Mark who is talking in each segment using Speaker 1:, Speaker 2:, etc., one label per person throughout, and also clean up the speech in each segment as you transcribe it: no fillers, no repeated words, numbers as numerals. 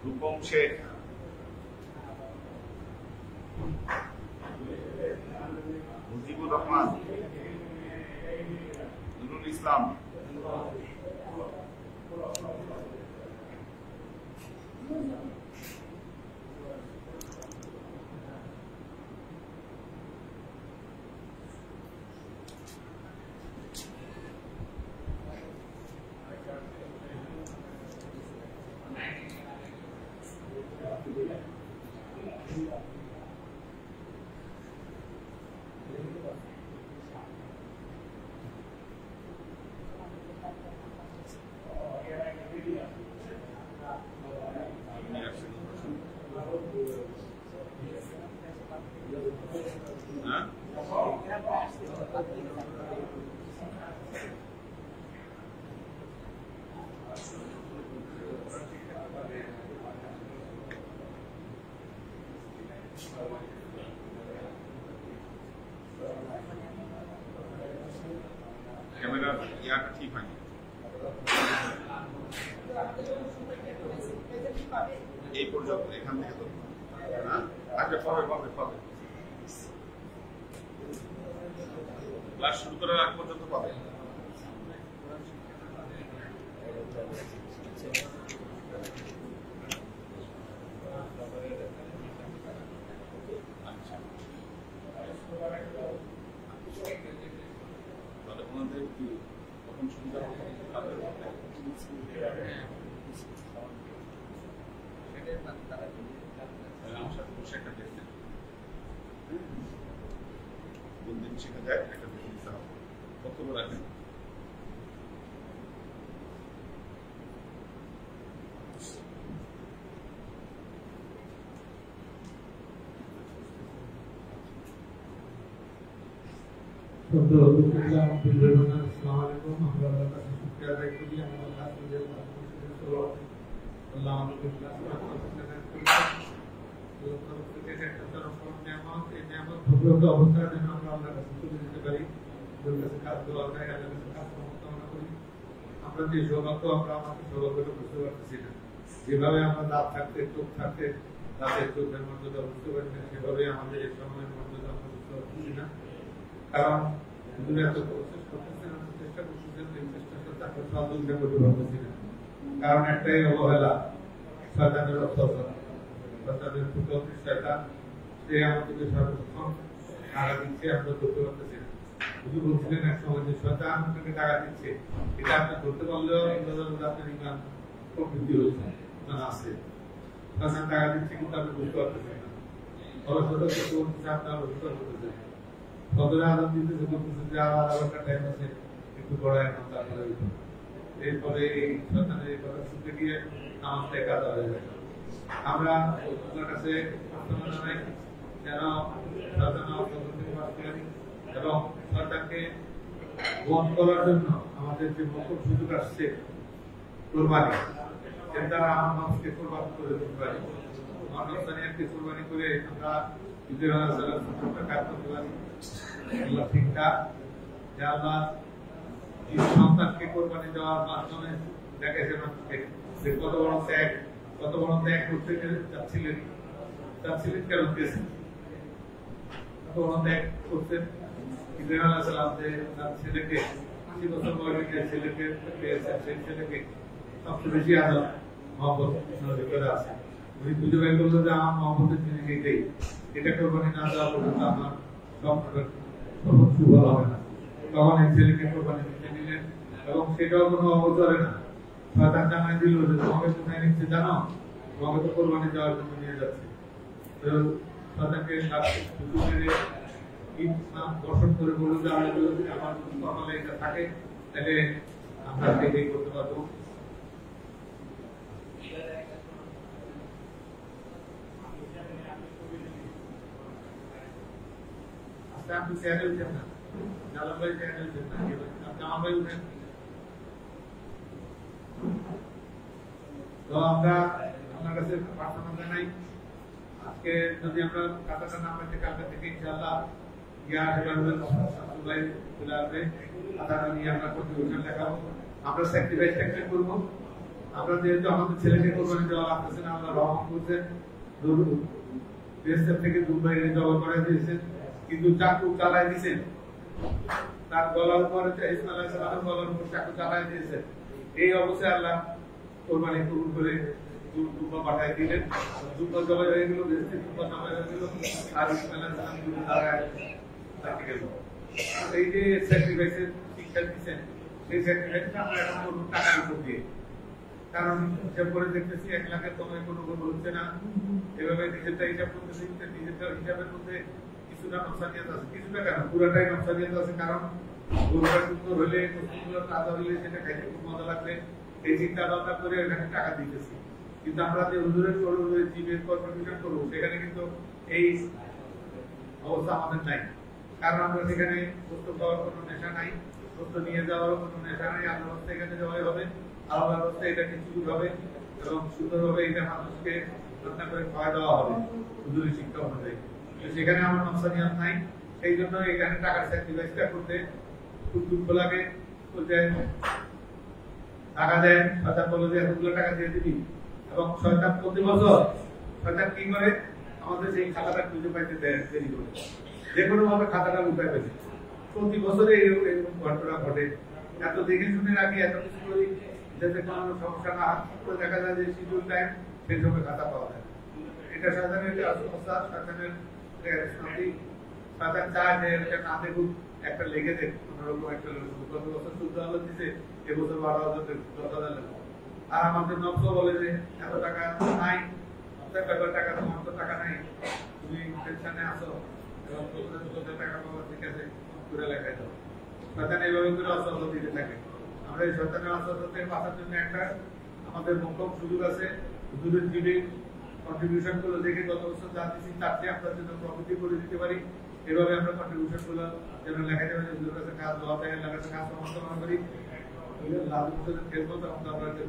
Speaker 1: রূপম শেখ, মুজিবুর রহমান, নুরুল ইসলাম, ক্যামেরার ইয়াটা ঠিক হয়নি। এই পর্যন্ত এখান থেকে তো আচ্ছা পাবে পাবে পাবে ক্লাস শুরু করার আগ পর্যন্ত পাবে। আচ্ছা তাহলে ওনাদের কি কখন সুবিধা হবে? আমার সাথে বসে একটা দেখতে কোন দিন শেখা যায় একটা দেখে নিতে হবে। বক্তব্য রাখেন। আমরা যে সৌভাগ্য আমরা আমাদের সৌভাগ্যটা বুঝতে পারতেছি না। যেভাবে আমরা দাঁত থাকতে চোখ থাকতে দাঁতের চোখের মর্যাদা বুঝতে পারি না, সেভাবে আমাদের এই সময়ের মর্যাদা আমরা বুঝতে পারতেছি না। কারণ এত প্রসেস করতেছেন, আমরা চেষ্টা করতেছেন, এই চেষ্টাটা তাকে সহযোগিতা করতে পারতেছি না। কারণ একটাই অবহেলা, শয়তানের অত্যাচার, শয়তানের পুত্র শয়তান, সে আমাদেরকে সর্বপ্রথম টাকা দিচ্ছে, আমরা ধরতে পারতেছি না। শুধু বলছিলেন এক সময় যে শয়তান আপনাকে টাকা দিচ্ছে, এটা আপনি ধরতে পারলেও আপনার ইমান প্রবৃদ্ধি হচ্ছে আছে। শয়তান টাকা দিচ্ছে কিন্তু আপনি বুঝতে পারতেছেন না। ফলস্বরূপ করতে বলতেছে, আপনার অভিজ্ঞতা করতেছে, সদরে আদান দিতেছে, বলতেছে যে আর আধা ঘন্টা টাইম আছে, একটু গড়ায় না, তারপরে এরপরে এই শয়তানের এই কথা শুনতে গিয়ে আমাদের কাজ হয়ে যায়। আমরা আপনার কাছে প্রার্থনা জানাই যেন শয়তান এবং সরকারকে বন্ধ করার জন্য আমাদের যে নতুন সুযোগ আসছে কোরবানি, এর দ্বারা আমরা মানুষকে কোরবানি করে দিতে পারি। মানবতানিয়াকে কোরবানি করে আমরা ঈদের কাজ করতে পারি। ঠিকটা যে আল্লাহ সন্তানকে কোরবানি দেওয়ার মাধ্যমে দেখেছেন যে কত বড় ত্যাগ করতে চাচ্ছিলেন কেন দিয়েছেন, কত বড় ত্যাগ করতেন। ইব্রাহিম আলাইহিস সালাম যে তার ছেলেকে 80 বছর বয়সে ছেলেকে পেয়েছেন, সেই ছেলেকে সবচেয়ে বেশি আদর মহব্বত ভিতরে আছে। উনি খুঁজে বের করলো যে আমার মহব্বতের জিনিস এটাই, এটা কোরবানি না দেওয়া পর্যন্ত আমার সব শুভ হবে না। তখন এই ছেলেকে কোরবানি দিতে নিলেন এবং সেটাও কোনো অবসরে না, শয়তান জানাই দিল যে তোমাকে কোথায় নিচ্ছে জানো, তোমাকে তো কোরবানি দেওয়ার জন্য নিয়ে যাচ্ছে। তো শয়তানকে দর্শন করে বলল যে আমার যদি কপালে এটা থাকে তাহলে আমরা এটাই করতে পারবো। আপনি চেয়ারে উঠেন না, জালাম ভাই চেয়ারে উঠেন না, আপনি আমার ভাই উঠেন। তো আমরা আপনার কাছে প্রার্থনা জানাই, আজকে যদি আমরা কাতাটা না পাইতে কালকে থেকে ইনশাআল্লাহ আমরা স্যাক্রিফাইস করবো, আমরা যেহেতু আমাদের ছেলেকে কোরবানি দেওয়া লাগতেছে না, আমরা রহমান করছেন বিএসএফ থেকে দুবাই জবাই করে দিয়েছেন, কিন্তু চাকু চালাই দিয়েছেন তার গলার উপরে ইসমাইল আলাইহিস সালামের গলার উপর চাকু চালাই দিয়েছেন। এই অবস্থায় আল্লাহ কোরবানি কবুল করে দুবা পাঠায় দিলেন, দুবা জবাই হয়ে গেল, বিএসএফ দুবা জবাই হয়ে গেল, আর ইসমাইল আলাইহিস সালাম দুটো দাঁড়ায় থাকি গেল। এই যে স্যাক্রিফাইসের শিক্ষা দিচ্ছেন, এই স্যাক্রিফাইসটা আমরা এখন করবো টাকার উপর দিয়ে, কারণ হিসাব করে দেখতেছি 1 লাখের কমে কোনো গরু হচ্ছে না। এভাবে নিজেরটা হিসাব করতেছি, নিজেরটা হিসাবের মধ্যে কিছুটা নকশানিয়াত আছে, কিছুটা কেন পুরাটাই নকশানিয়াত আছে। কারণ গরুটা সুন্দর হলে, সুন্দর তাজা হলে সেটা খাইতে খুব মজা লাগবে, এই চিন্তা ভাবনা করে এখানে টাকা দিতেছি। কিন্তু আমরা যে হুজুরের জিমের কন্ট্রিবিউশন করবো, সেখানে কিন্তু এই অবস্থা আমাদের নাই। কারণ আমরা সেখানে বস্তু পাওয়ার কোনো নেশা নাই, বস্তু নিয়ে যাওয়ার কোনো নেশা নাই। আল্লাহ রাস্তা এখানে যাওয়াই হবে, আল্লাহ রাস্তা এটা কিছু হবে এবং সুন্দরভাবে এটা মানুষকে রান্না করে খাওয়া দেওয়া হবে হুজুরের শিক্ষা অনুযায়ী। সেখানে আমার নকশানিয়াত নাই, সেই জন্য এখানে টাকার স্যাক্রিফাইসটা করতে খুব দুঃখ লাগে। টাকা দেন, শয়তান বলে যে এতগুলো টাকা দিয়ে দিবি, এবং শয়তান প্রতি বছর শয়তান কি করে আমাদের সেই খাতাটা খুঁজে পাইতে দেরি করে, যে কোনো ভাবে খাতাটা লুকাই ফেলে। প্রতি বছরে এরকম ঘটনা ঘটে। এত দেখে শুনে রাখি, এত কিছু করি যাতে কোনো সমস্যা না হয়, দেখা যায় যে শিডিউল টাইম সেই সময় খাতা পাওয়া যায়। এটা শয়তানের একটা অবস্থা, শয়তানের শয়তান চায় যে এটা না দেখুক, একটা লেগে দেখ কোনোরকম একটা গত বছর 14,000 দিতে, এবছর 12,000 10,000 লাগবে। আর আমাদের নকশ বলে যে এত টাকা নাই, টাকা তোমার তো টাকা নাই, তুমি টেনশনে আসো এবং টাকা পাবো, ঠিক আছে করে লেখাই দাও। শয়তান এইভাবে করে অস্ত্র দিতে থাকে। আমরা এই শয়তানের অস্ত্র থেকে বাঁচার জন্য একটা আমাদের মোক্ষম সুযোগ আছে, হুজুরের জিমে কন্ট্রিবিউশন গুলো দেখে গত বছর যা দিচ্ছি তার চেয়ে আপনার জন্য প্রফিটি করে দিতে পারি। এভাবে আমরা কন্ট্রিবিউশন গুলো যেন লেখা যাবে, যে হুজুরের কাছে কাজ দেওয়া যায়, লেখার কাজ সমর্থন করি। লাল বছরের খেলবো, তখন আমরা করি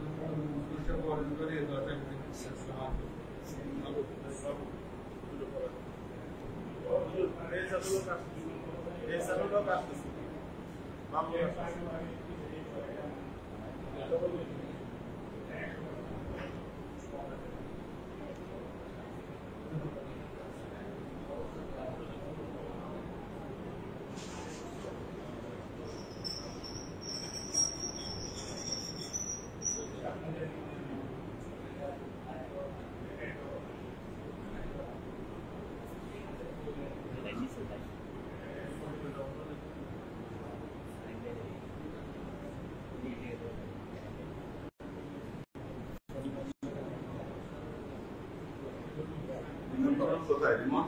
Speaker 1: কোথায় রিমোট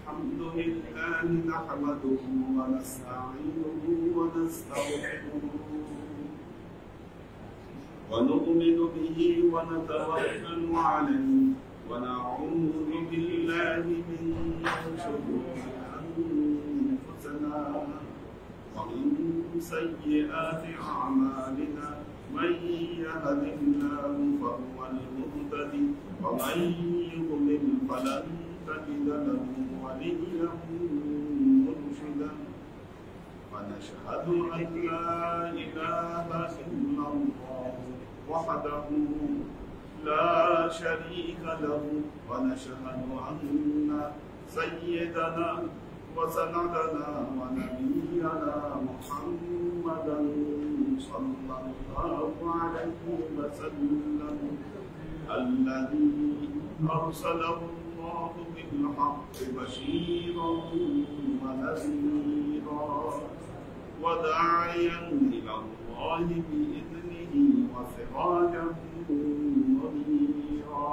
Speaker 1: الحمد لله نحمده ونستعينه ونستغفره ونؤمن به ونتوكل عليه ونعوذ بالله من شرور أنفسنا ومن سيئات أعمالنا من يهد الله فهو المهتدي ومن يضلل فلن تجد له وليا مرشدا ونشهد أن لا إله إلا الله وحده لا شريك له ونشهد أن سيدنا وسندنا ونبينا محمدا صلى الله عليه وسلم الذي أرسله الله بالحق بشيرا ونذيرا وداعيا إلى الله بإذنه وسراجا منيرا.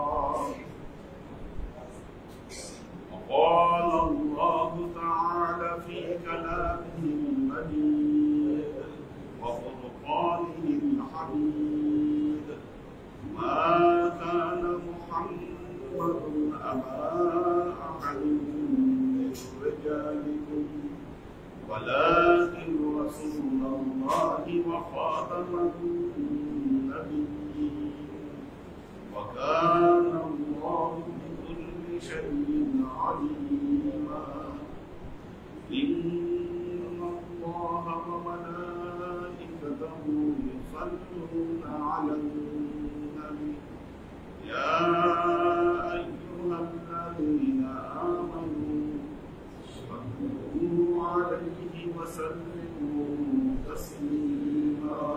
Speaker 1: وقال الله تعالى في كلامه المجيد وفرقانه الحميد: ما كان محمد
Speaker 2: على النبي يا أيها الذين آمنوا صلوا عليه وسلموا تسليما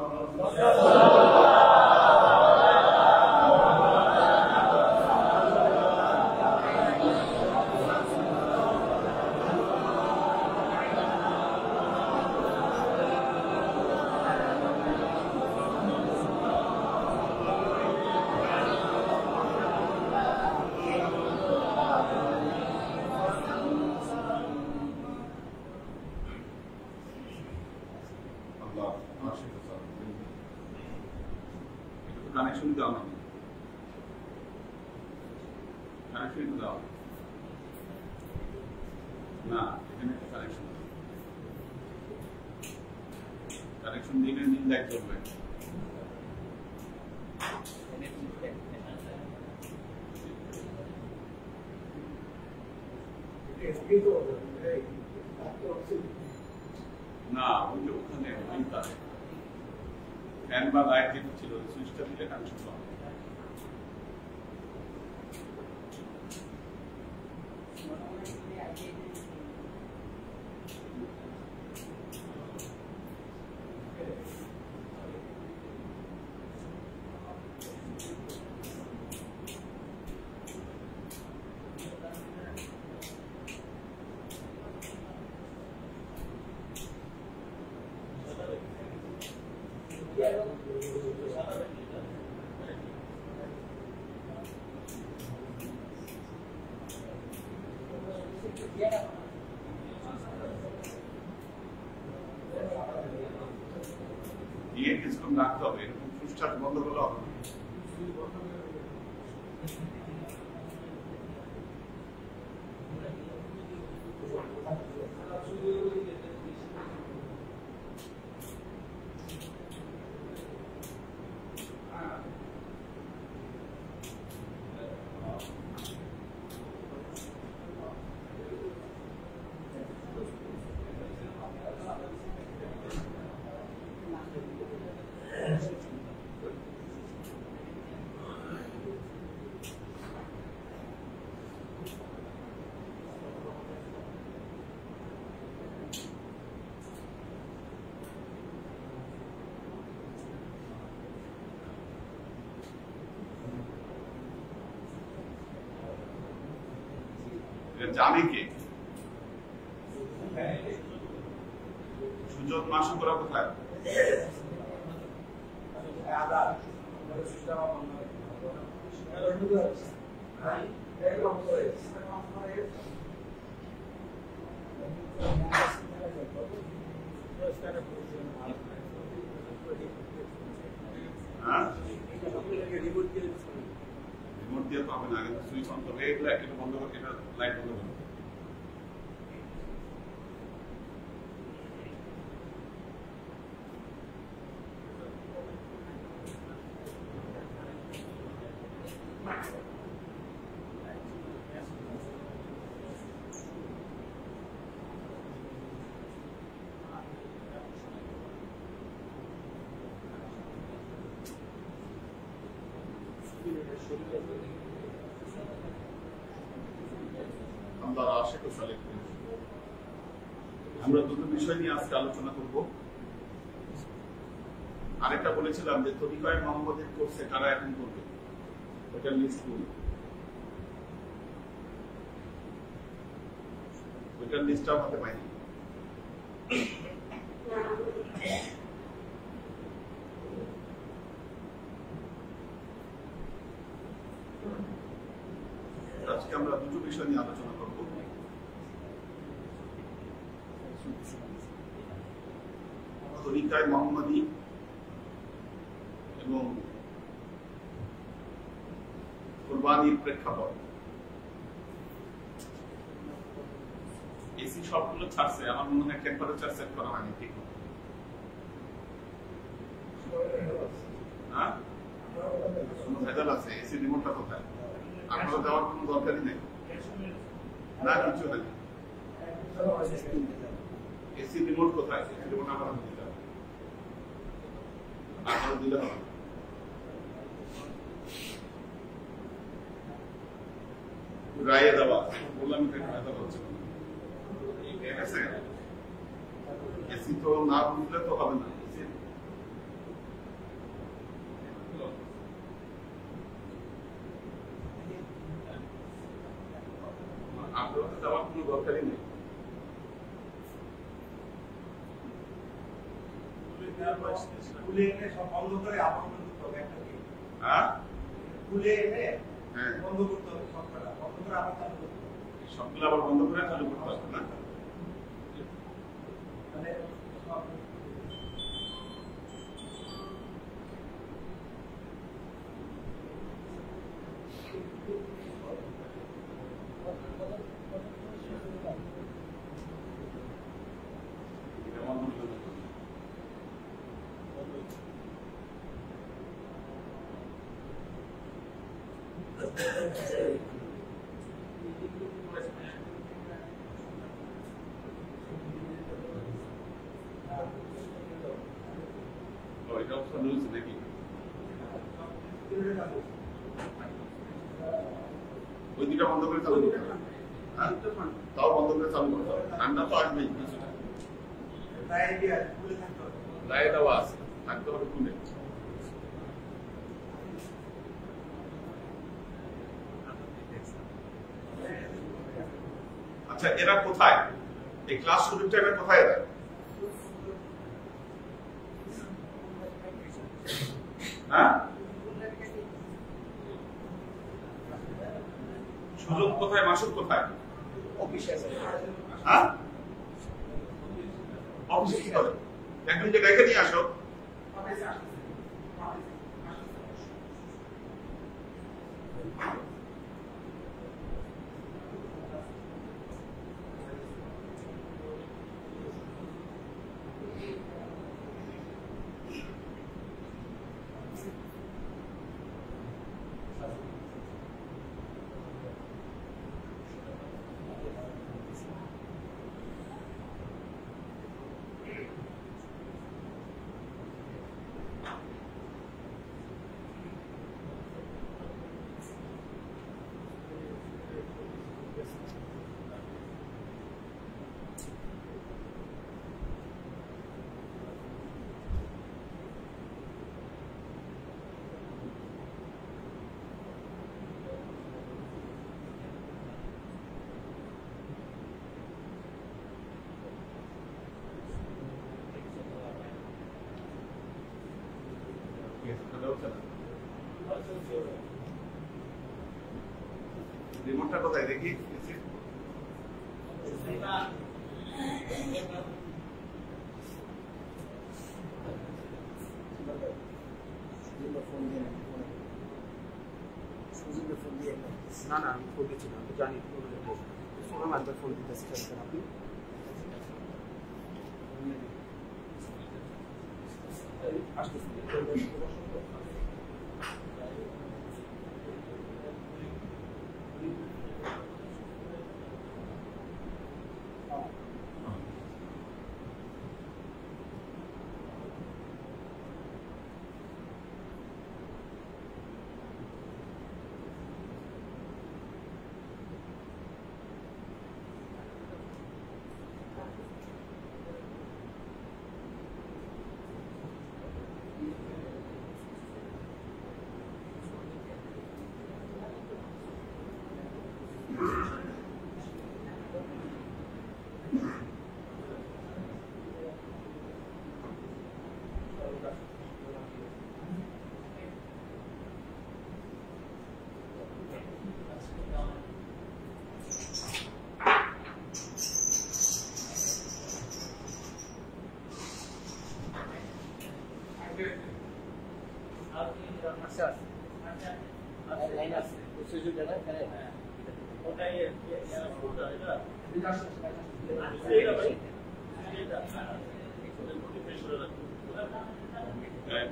Speaker 2: কানেকশন দাও না কানেকশন দাও না এখানে কানেকশন দিলে নীল লাইট জ্বলবে না ওই যে ওখানে ওই তারে ফ্যান বা লাইট যেটা ছিল সুইচটা দিলে কানেকশন পাবে দিয়ে কিছুক্ষণ রাখতে হবে এরকম সুইচটা বন্ধ করলে হবে জানে কে সুজন মাসু করা কোথায় রিমোট দিয়ে তো হবে না কিন্তু সুইচ অন করবে এই লাইট বন্ধ করে এটা লাইট বন্ধ করবে আমরা দুটো বিষয় নিয়ে আজকে আলোচনা করব আরেকটা বলেছিলাম যে তরিকায়ে মুহাম্মদের কোর্সে কারা এখন করবে ওটা লিস্ট করুন ওইটার লিস্টটাও হাতে পাইনি আজকে আমরা দুটো বিষয় নিয়ে আলোচনা করব তরিকায়ে মুহাম্মদী এবং কুরবানির প্রেক্ষাপট এসি সবগুলো ছাড়ছে আমার মনে হয় টেম্পারেচার সেট করা হয়নি ঠিক হ্যাঁ কোনো ভেজাল আছে এসি রিমোটটা কোথায় আপনারা যাওয়ার কোনো দরকারই নেই না কিছু নেই এসি রিমোট কোথায় এসি রিমোট আমার দিতে হবে আপনারা দিলে হবে রায়ে দেওয়া বললাম এটা হচ্ছে ঠিক আছে। এসি তো না বুঝলে তো হবে না। আপনার দেওয়ার কোনো দরকারই নেই।
Speaker 3: খুলে এনে সব বন্ধ করে আবার করতে হবে একটা কি?
Speaker 2: হ্যাঁ,
Speaker 3: খুলে এনে
Speaker 2: হ্যাঁ
Speaker 3: বন্ধ করতে হবে সবটা, বন্ধ করে আবার চালু করতে হবে।
Speaker 2: সবগুলো আবার বন্ধ করে চালু করতে হবে না?
Speaker 3: মানে সব
Speaker 2: এটা আমার মনে হয় না। এটা অপশন রয়েছে নাকি? ওই দুটা বন্ধ করে চালু করতে হবে। হ্যাঁ, তাও বন্ধ করে চালু করতে হবে। ঠান্ডা তো আসবেই কিছুটা।
Speaker 3: তাই দিয়ে খুলে থাকতে হবে।
Speaker 2: রায়ে দেওয়া আছে, থাকতে হবে খুলে। আচ্ছা, এরা কোথায়? এই ক্লাস শুরুর টাইমে কোথায় এরা? হ্যাঁ, সুযোগ কোথায়, মাসুদ কোথায়?
Speaker 3: অফিসে আছে।
Speaker 2: হ্যাঁ, অফিসে কি করে? একজনকে ডেকে নিয়ে আসো। রিমোটটা কোথায় দেখি?
Speaker 4: না না, আমি ফোন দিচ্ছি না, আমি জানি সোনাম একবার ফোন দিতেছি আপনি।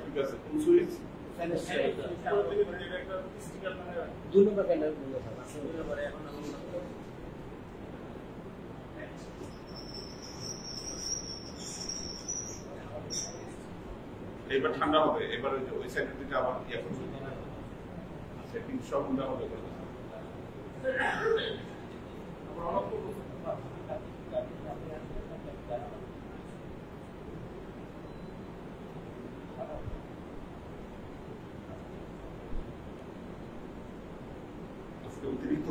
Speaker 2: ঠিক আছে, কোন সুইচ?
Speaker 4: দুই নম্বর ক্যান্ডেল
Speaker 2: এবার ঠান্ডা হবে, এবার ওই সাইড থেকে আবার ইয়ে করবে, সেটিং সব ঠান্ডা হবে। অতিরিক্ত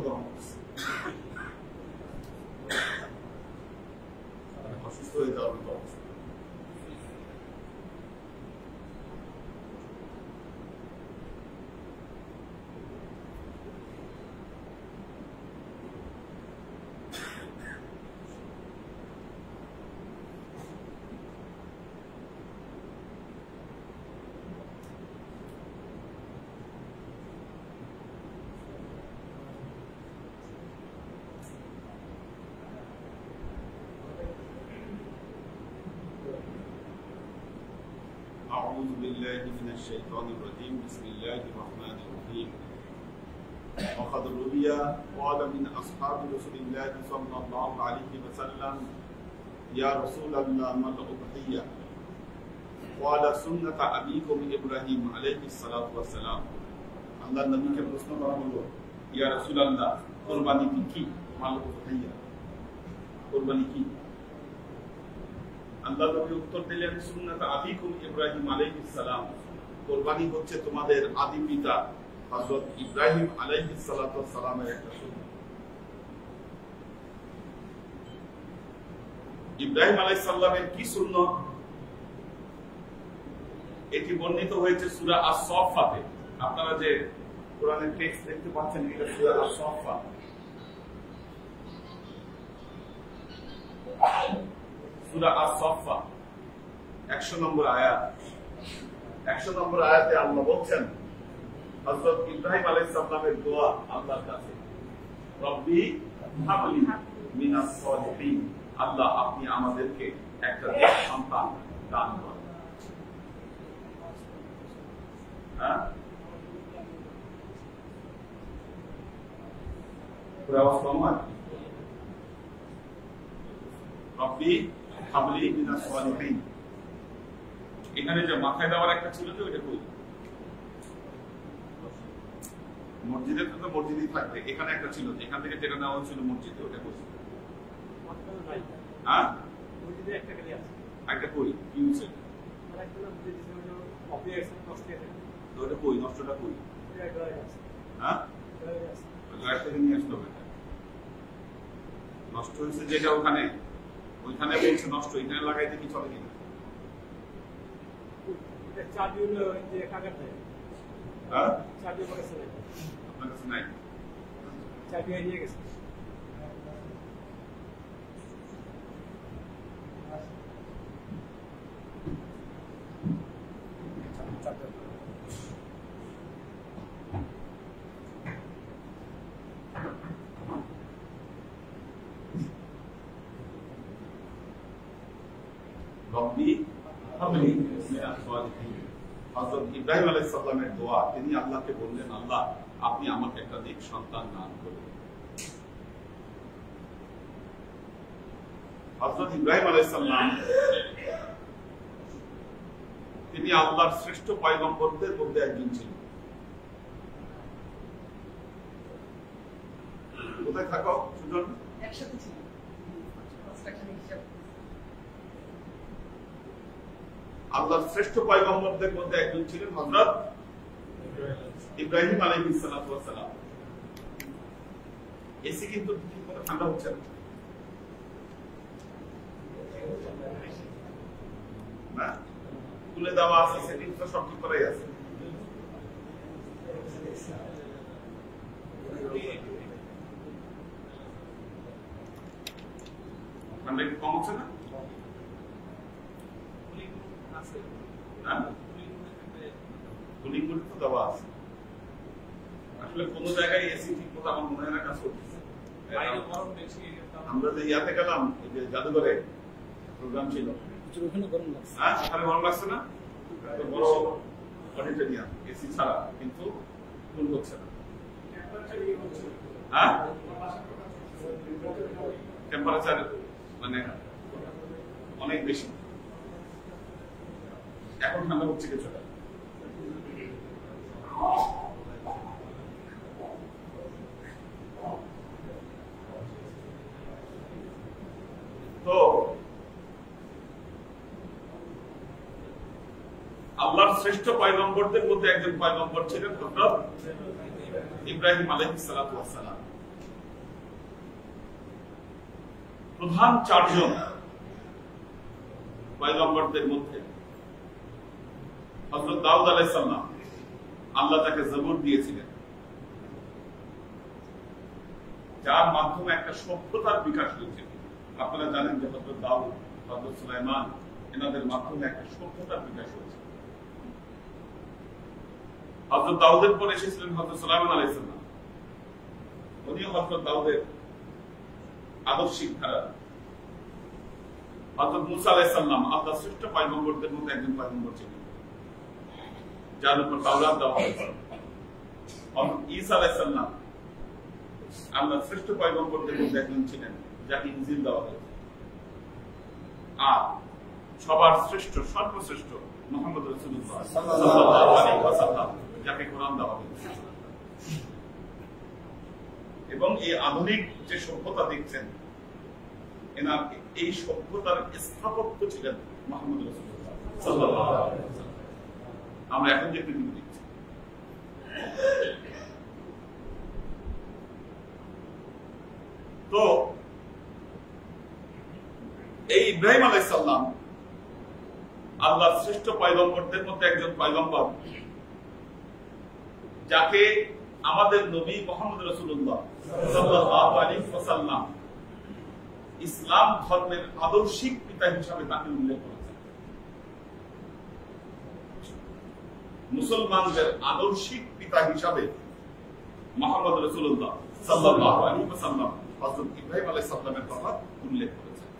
Speaker 2: গরম অসুস্থ হয়ে যাওয়ার মতো অবস্থা। أعوذ بالله من الشيطان الرجيم بسم الله الرحمن الرحيم وقد روي قال من أصحاب رسول الله صلى الله عليه وسلم يا رسول الله ما الأضحية قال سنة أبيكم إبراهيم عليه الصلاة والسلام আল্লাহর নবীকে প্রশ্ন করা হলো ইয়া রাসূলুল্লাহ কুরবানি কি মাল উযহিয়া কুরবানি কি আল্লাহ নবী উত্তর দিলেন সুন্নাত আবিকুম ইব্রাহিম আলাইহিস সালাম কুরবানি হচ্ছে তোমাদের আদি পিতা হযরত ইব্রাহিম আলাইহিস সালাতু ওয়াস সালামের একটা সুন্নাত। ইব্রাহিম আলাইহিস সালামের কি সুন্নাত? এটি বর্ণিত হয়েছে সূরা আস-সাফফাতে। আপনারা যে কোরআনের টেক্সট দেখতে পাচ্ছেন এটা সূরা আস-সাফফা। সূরা আস-সাফফা 100 নম্বর আয়াত। 100 নম্বর আয়াতে আল্লাহ বলছেন হযরত ইব্রাহিম আলাইহিস সালামের দোয়া আল্লাহর কাছে, রব্বি হাবলি মিনাস সালিহিন, আল্লাহ আপনি আমাদেরকে একটা সন্তান দান করুন। হ্যাঁ, পুরো সমাজ রব্বি হাবলি মিনাস সালিহিন। এখানে যে মাথায় দেওয়ার একটা ছিল যে ওইটা কই মসজিদে তো মসজিদই থাকবে, এখানে একটা ছিল এখান থেকে যেটা নেওয়া হয়েছিল মসজিদে ওটা কই? হ্যাঁ, মসজিদে একটা খালি আছে, একটা কই কি হয়েছে? আরেকটা মসজিদে ছিল কপি আছে নষ্ট হয়ে গেছে, ওটা কই নষ্টটা কই? হ্যাঁ, গাড়ি থেকে নিয়ে আসতে হবে। নষ্ট হয়েছে যেটা ওখানে, ওইখানে বলছে নষ্ট, এখানে লাগাইতে কি চলে কিনা? চাবি হলো যে কাগজ দেয়। হ্যাঁ, চাবি আমার কাছে নাই। আপনার কাছে নাই? চাবি হারিয়ে গেছে। রব্বি হাবলি মিনাস সালিহিন। হযরত ইব্রাহিম আলাইহিস সালামের দোয়া, তিনি আল্লাহকে বললেন আল্লাহ আপনি আমাকে একটা নেক সন্তান দান করুন। হযরত ইব্রাহিম আলাইহিস সালাম তিনি আল্লাহর শ্রেষ্ঠ পয়গম্বরদের মধ্যে একজন ছিলেন। কোথায় থাকো সুজন? একসাথে ছিল। আল্লাহর শ্রেষ্ঠ পয়গম্বরদের মধ্যে একজন ছিলেন হযরত ইব্রাহিম আলাইহিস সালাতু ওয়াস সালাম। এসি কিন্তু ঠিকমতো ঠান্ডা হচ্ছে না, তুলে দেওয়া আছে, সেটিং তো সব ঠিক করাই আছে। ঠান্ডা একটু কম হচ্ছে না? কুলিং গুলো তো দেওয়া আছে। আসলে কোন জায়গায় এসি ঠিক মতো আমার মনে হয় না কাজ করতেছে। আমরা যে ইয়াতে গেলাম, এই যে জাদুঘরে প্রোগ্রাম ছিল, ওখানে গরম লাগছে। হ্যাঁ, ওখানে গরম লাগছে না? বড় অডিটোরিয়াম, এসি ছাড়া, কিন্তু কুল হচ্ছে না। হ্যাঁ, টেম্পারেচার মানে অনেক বেশি। এখন ঠান্ডা হচ্ছে কিছুটা। শ্রেষ্ঠ পয়গম্বরদের মধ্যে একজন পয়গম্বর ছিলেন হযরত ইব্রাহিম আলাইহিস সালাতু ওয়াস সালাম। প্রধান চারজন পয়গম্বরদের মধ্যে হযরত দাউদ আলাইহিস সালাম, আল্লাহ তাকে জবুর দিয়েছিলেন, যার মাধ্যমে একটা সভ্যতার বিকাশ হয়েছিল। আপনারা জানেন যে হযরত দাউদ, হযরত সুলাইমান, এনাদের মাধ্যমে একটা সভ্যতার বিকাশ হয়েছে। হযরত দাউদের পরে এসেছিলেন হযরত সুলাইমান আলাইহিস সালাম। উনিও হযরত দাউদের আদর্শিক ধারা। হযরত মুসা আলাইহিস সালাম আল্লাহর শ্রেষ্ঠ পয়গম্বরদের মধ্যে একজন পয়গম্বর ছিলেন, যার উপর তাওরাত দেওয়া হয়েছে। হযরত ঈসা আলাইহিস সালাম আল্লাহর শ্রেষ্ঠ পয়গম্বরদের মধ্যে একজন ছিলেন, যাকে ইনজিল দেওয়া হয়েছে। আর সবার শ্রেষ্ঠ, সর্বশ্রেষ্ঠ মুহাম্মদ রাসূলুল্লাহ সাল্লাল্লাহু আলাইহি ওয়াসাল্লাম, যাকে কোরআন দেওয়া হয়েছে। এবং এই আধুনিক যে সভ্যতা দেখছেন, এনার এই সভ্যতার স্থাপত্য ছিলেন মুহাম্মদ রাসূলুল্লাহ সাল্লাল্লাহু আলাইহি ওয়াসাল্লাম। আমরা এখন যে পৃথিবী দেখছি, তো এই ইব্রাহিম আলাইহিস সালাম আল্লাহর শ্রেষ্ঠ পয়গম্বরদের মধ্যে একজন পয়গম্বর, যাকে আমাদের নবী মুহাম্মদ রাসূলুল্লাহ সাল্লাল্লাহু আলাইহি ওয়াসাল্লাম ইসলাম ধর্মের আদর্শিক পিতা হিসাবে তাকে উল্লেখ করেছেন। মুসলমানদের আদর্শিক পিতা হিসাবে মুহাম্মদ রাসূলুল্লাহ সাল্লাল্লাহু আলাইহি ওয়াসাল্লাম হযরত ইব্রাহিম আলাইহিস সালামের কথা উল্লেখ করেছেন।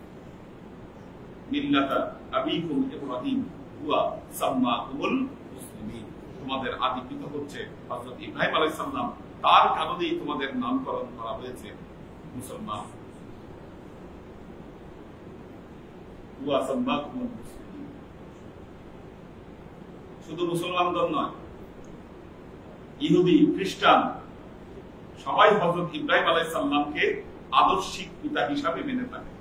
Speaker 2: মিল্লাতা আবিকুম ইব্রাহিম হুয়া সাম্মাকুমুল মুসলিমিন, তোমাদের আদি পিতা হচ্ছে হযরত ইব্রাহিম আলাইহিস সালাম, তার কারণেই তোমাদের নামকরণ করা হয়েছে মুসলমান। হুয়া সাম্মাকুমুল মুসলিমিন, শুধু মুসলমানগণ নয়, ইহুদি, খ্রিস্টান সবাই হযরত ইব্রাহিম আলাইহিস সালামকে আদর্শিক পিতা হিসাবে মেনে থাকে।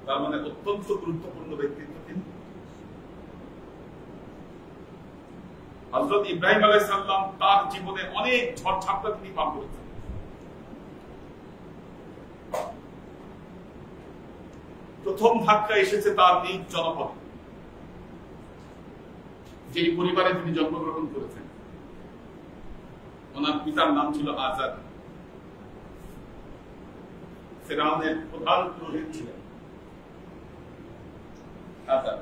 Speaker 2: তার মানে অত্যন্ত গুরুত্বপূর্ণ ব্যক্তিত্ব তিনি। হযরত ইব্রাহিম আলাইহিস সালাম তার জীবনে অনেক ঝড়-ঝাপটা তিনি পার করেছেন। প্রথম ধাক্কা এসেছে তার নিজ জনপদে, যেই পরিবারে তিনি জন্মগ্রহণ করেছেন। ওনার পিতার নাম ছিল আজাদ, ফিরআউনের প্রধান পুরোহিত ছিলেন আজাদ,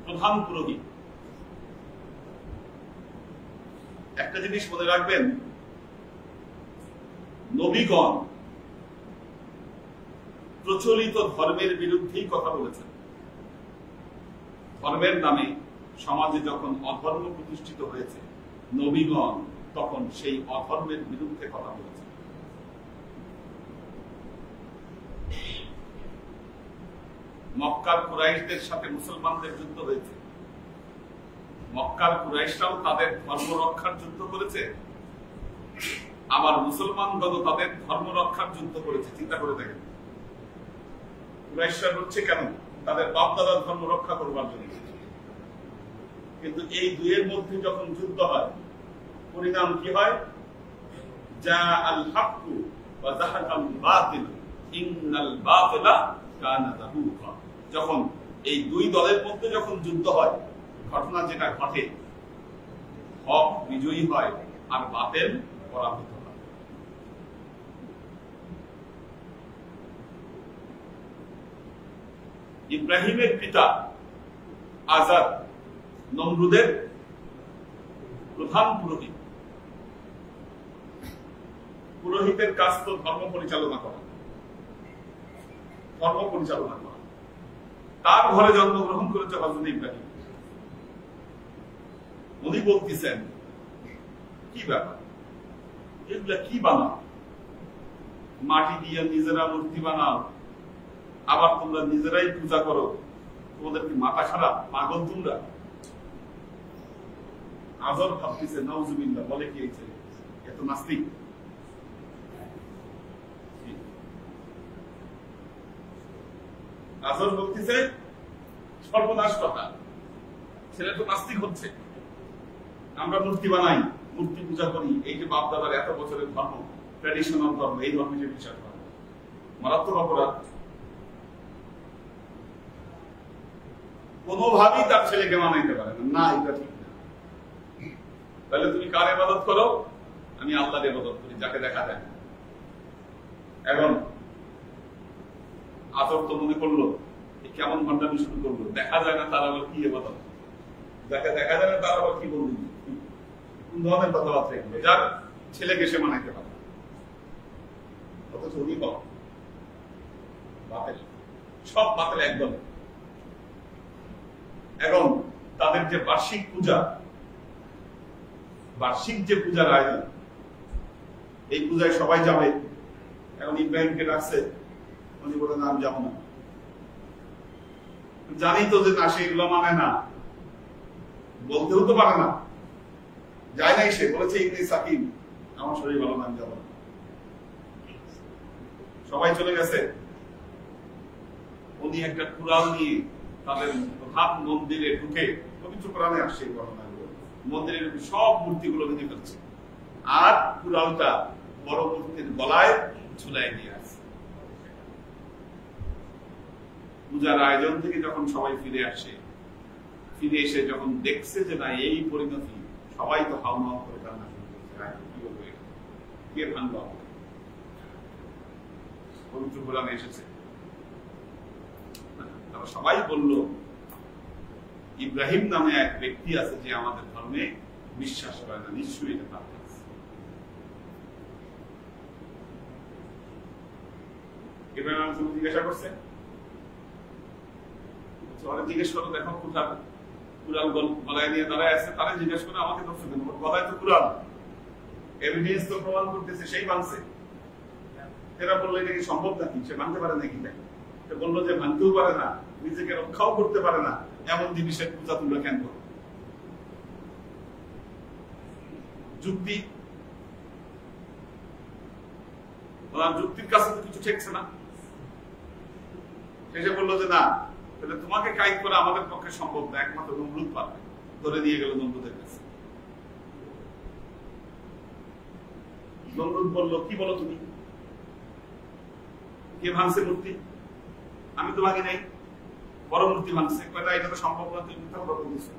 Speaker 2: প্রধান পুরোহিত। একটা জিনিস মনে রাখবেন, নবীগণ প্রচলিত ধর্মের বিরুদ্ধেই কথা বলেছেন। ধর্মের নামে সমাজে যখন অধর্ম প্রতিষ্ঠিত হয়েছে, নবীগণ তখন সেই অধর্মের বিরুদ্ধে কথা বলেছেন। মক্কার কুরাইশদের সাথে মুসলমানদের যুদ্ধ হয়েছে, মক্কার কুরাইশরাও তাদের ধর্ম রক্ষার যুদ্ধ করেছে, আবার মুসলমানগণ তাদের ধর্ম রক্ষার যুদ্ধ করেছে। চিন্তা করে দেখেন, কুরাইশরা করছে কেন? তাদের বাপ-দাদার ধর্ম রক্ষা করবার জন্য। কিন্তু এই দুইয়ের মধ্যে যখন যুদ্ধ হয়, পরিণাম কি হয়? যা আল হাক্কু ওয়া যাহাকাল বাতিল ইন্নাল বাতিলা কানা যাহুকা। যখন এই দুই দলের মধ্যে যখন যুদ্ধ হয়, ঘটনা যেটা ঘটে, হক বিজয়ী হয় আর বাতিল পরাভূত হয়। ইব্রাহিমের পিতা আজাদ নমরুদের প্রধান পুরোহিত। পুরোহিতের কাজ তো ধর্ম পরিচালনা করা, ধর্ম পরিচালনা করা। তার ঘরে জন্মগ্রহণ করেছে হযরত ইব্রাহিম। উনি বলতেছেন, কি ব্যাপার, এগুলা কি বানাও? মাটি দিয়ে নিজেরা মূর্তি বানাও, আবার তোমরা নিজেরাই পূজা করো, তোমাদের কি মাথা খারাপ, পাগল তোমরা? আজর ভাবতেছে, নাউজুবিল্লাহ, বলে কি এই ছেলে এত নাস্তিক? আজর বলতেছে সর্বনাশ কথা। ছেলে তো নাস্তিক হচ্ছে। আমরা মূর্তি বানাই, মূর্তি পূজা করি, এই যে বাপ দাদার এত বছরের ধর্ম, ট্র্যাডিশনাল ধর্ম, এই ধর্মে যে বিশ্বাস করে, মারাত্মক অপরাধ। কোনোভাবেই তার ছেলেকে মানাইতে পারে না, এটা ঠিক না। তাহলে তুমি কার ইবাদত করো? আমি আল্লাহর ইবাদত করি, যাকে দেখা যায়। এখন আদর তো মনে করলো কেমন ভণ্ডামি শুরু করলো, দেখা যায় না তার আবার কি ইবাদত, যাকে দেখা যায় না তার আবার কি বলবি, কোন ধরনের কথাবার্তা এগুলো, যার ছেলেকে সে মানাইতে পারে। অথচ উনি বাতিল, সব বাতিল একদম। এখন তাদের যে বার্ষিক পূজা, বার্ষিক যে পূজার আয়োজন, এই পূজায় সবাই যাবে। এখন ইব্রাহিমকে ডাকছে, উনি বলেন আমি যাবো না। জানি তো যে না, সে এগুলো মানে না, বলতেও তো পারে না, যায় নাই। সে বলেছে ইবনে সাকিব, আমার শরীর ভালো না, আমি যাবো না। সবাই চলে গেছে। উনি একটা কুরআন নিয়ে তাদের প্রধান মন্দিরে ঢুকে, পবিত্র কোরআনে আসছে এই ঘটনাগুলো, মন্দিরের সব মূর্তিগুলো ভেঙে ফেলছে, আর কুরআনটা বড় মূর্তির গলায় ঝুলাই দিয়ে আছে। পূজার আয়োজন থেকে যখন সবাই ফিরে আসে, ফিরে এসে যখন দেখছে যে না এই পরিণতি, সবাই তো হাও মাও করে কান্না শুরু করছে, কি বলবো, কে ভাঙলো? পবিত্র কোরআনে এসেছে, তারা সবাই বলল ইব্রাহিম নামে এক ব্যক্তি আছে যে আমাদের ধর্মে বিশ্বাস করে না, নিশ্চয়ই এটা তার কাজ। ইব্রাহিম জিজ্ঞাসা করছে, জিজ্ঞেস করো, দেখো কোথায় কুরআন গলায় নিয়ে দাঁড়ায় আছে, তারা জিজ্ঞেস করে আমাকে ধরছে কেন? গলায় তো কুরআন, এভিডেন্স তো প্রমাণ করতেছে সেই ভাঙছে। এরা বললো এটা কি সম্ভব নাকি, সে ভাঙতে পারে নাকি? সে বললো যে ভাঙতেও পারে না, নিজেকে রক্ষাও করতে পারে না, এমন জিনিসের পূজা তোমরা কেন করো? যুক্তি, ওনার যুক্তির কাছে তো কিছু ঠেকছে না। সে বললো যে না, তাহলে তোমাকে কায়েদ করা আমাদের পক্ষে সম্ভব না, একমাত্র নমরুদ পারবে। ধরে নিয়ে গেল নমরুদের কাছে। নমরুদ বলল, কি বলো তুমি, কে ভাঙছে মূর্তি? আমি তো ভাঙি নাই, বড় মূর্তি ভাঙছে। কয়টা এটা তো সম্ভব না, তুমি মিথ্যা কথা বলছো।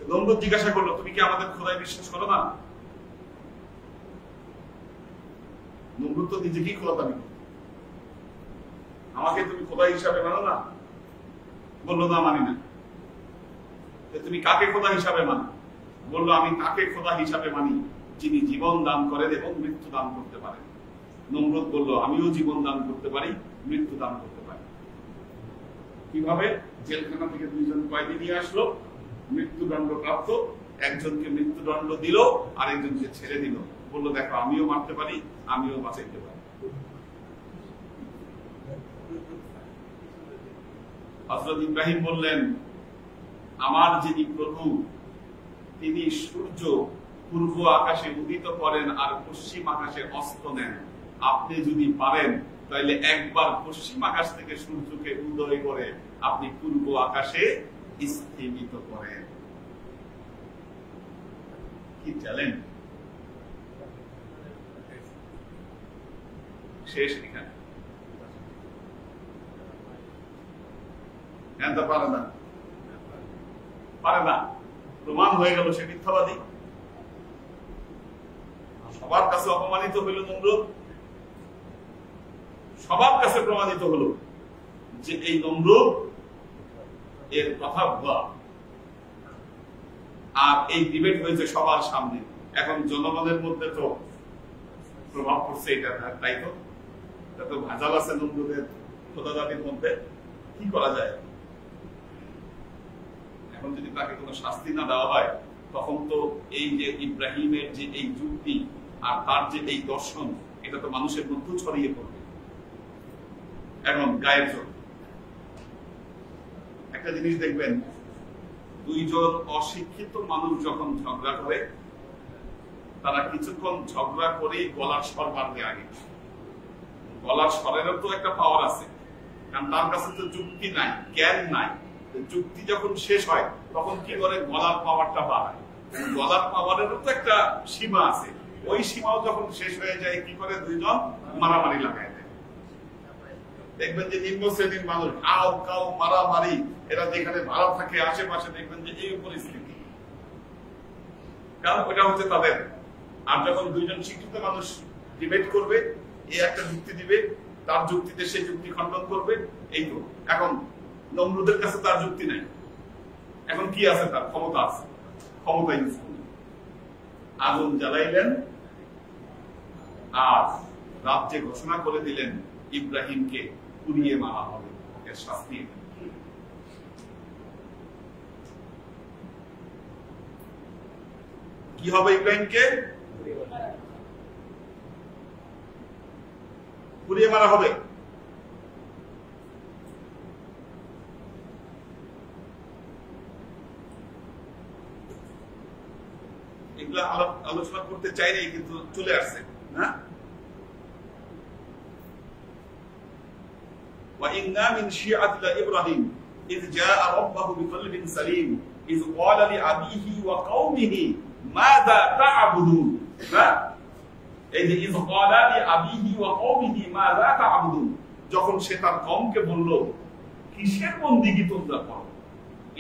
Speaker 2: নমরুদ জিজ্ঞাসা করলো, তুমি কি আমাদের খোদায় বিশ্বাস করো না? নমরুদ তো নিজেকেই খোদা দাবি করত, আমাকে তুমি খোদা হিসাবে মানো না? বললো না, মানি না। তুমি কাকে খোদা হিসাবে মানো? বললো আমি তাকে খোদা হিসাবে মানি যিনি জীবন দান করেন এবং মৃত্যু দান করতে পারেন। নমরুদ বলল, আমিও জীবন দান করতে পারি, মৃত্যু দান করতে পারি। কিভাবে? জেলখানা থেকে দুইজন কয়েদি নিয়ে আসলো, মৃত্যুদণ্ড প্রাপ্ত, একজনকে মৃত্যুদণ্ড দিল, আর একজনকে ছেড়ে দিল। বললো দেখো, আমিও মারতে পারি, আমিও বাঁচাইতে পারি। হযরত ইব্রাহিম বললেন, আমার যিনি প্রভু, তিনি সূর্য পূর্ব আকাশে উদিত করেন আর পশ্চিম আকাশে অস্ত নেন। আপনি যদি পারেন তাহলে একবার পশ্চিম আকাশ থেকে সূর্যকে উদয় করে আপনি পূর্ব আকাশে স্থিমিত করেন। কি চ্যালেঞ্জ! শেষ এখানে। পারে না, পারে না, প্রমাণ হয়ে গেল সে মিথ্যাবাদী। সবার কাছে অপমানিত হইল নমরুদ, সবার কাছে প্রমাণিত হলো যে এই নমরুদ এর কথা ভুয়া। আর এই ডিবেট হয়েছে সবার সামনে। এখন জনগণের মধ্যে তো প্রভাব পড়ছে এটা, তাই তো? এটা তো ভাজাল আছে নমরুদের খোদাদারির মধ্যে। কি করা যায়? এখন যদি তাকে কোনো শাস্তি না দেওয়া হয়, তখন তো এই যে ইব্রাহিমের যে এই যুক্তি আর তার যে এই দর্শন, এটা তো মানুষের মধ্যে ছড়িয়ে পড়বে। এখন গায়ের জোর, একটা জিনিস দেখবেন, দুইজন অশিক্ষিত মানুষ যখন ঝগড়া করে, তারা কিছুক্ষণ ঝগড়া করেই গলার স্বর বাড়বে আগে। গলার স্বরেরও তো একটা পাওয়ার আছে, কারণ তার কাছে তো যুক্তি নাই, জ্ঞান নাই। যুক্তি যখন শেষ হয় তখন কি করে, গলার পাওয়ারটা বাড়ায়। গলার পাওয়ারেরও তো একটা সীমা আছে, ওই সীমাও যখন শেষ হয়ে যায় কি করে, দুইজন মারামারি লাগায় দেয়। দেখবেন যে নিম্ন শ্রেণীর মানুষ কাউ কাউ মারামারি, এরা যেখানে ভাড়া থাকে আশেপাশে দেখবেন যে এই পরিস্থিতি, কারণ ওটা হচ্ছে তাদের। আর যখন দুইজন শিক্ষিত মানুষ ডিবেট করবে, এই একটা যুক্তি দিবে, তার যুক্তিতে সে যুক্তি খণ্ডন করবে, এই তো। এখন নমরুদের কাছে তার যুক্তি নাই, এখন কি আছে, তার ক্ষমতা আছে, ক্ষমতা ইউজ করলেন, আগুন জ্বালাইলেন, আর রাজ্যে ঘোষণা করে দিলেন ইব্রাহিমকে পুড়িয়ে মারা হবে, এর শাস্তি। কি হবে, ইব্রাহিমকে পুড়িয়ে মারা হবে। এগুলা আলোচনা করতে চাইনি, কিন্তু চলে আসছে না। وَإِنَّا مِنْ شِيعَةِ إِبْرَاهِيمَ إِذْ جَاءَ رَبَّهُ بِقَلْبٍ سَلِيمٍ إِذْ قَالَ لِأَبِيهِ وَقَوْمِهِ مَاذَا تَعْبُدُونَ এই যে إِذْ قَالَ لِأَبِيهِ وَقَوْمِهِ مَاذَا تَعْبُدُونَ, যখন সে তার কওমকে বলল কিসের বন্দেগী তোমরা করো।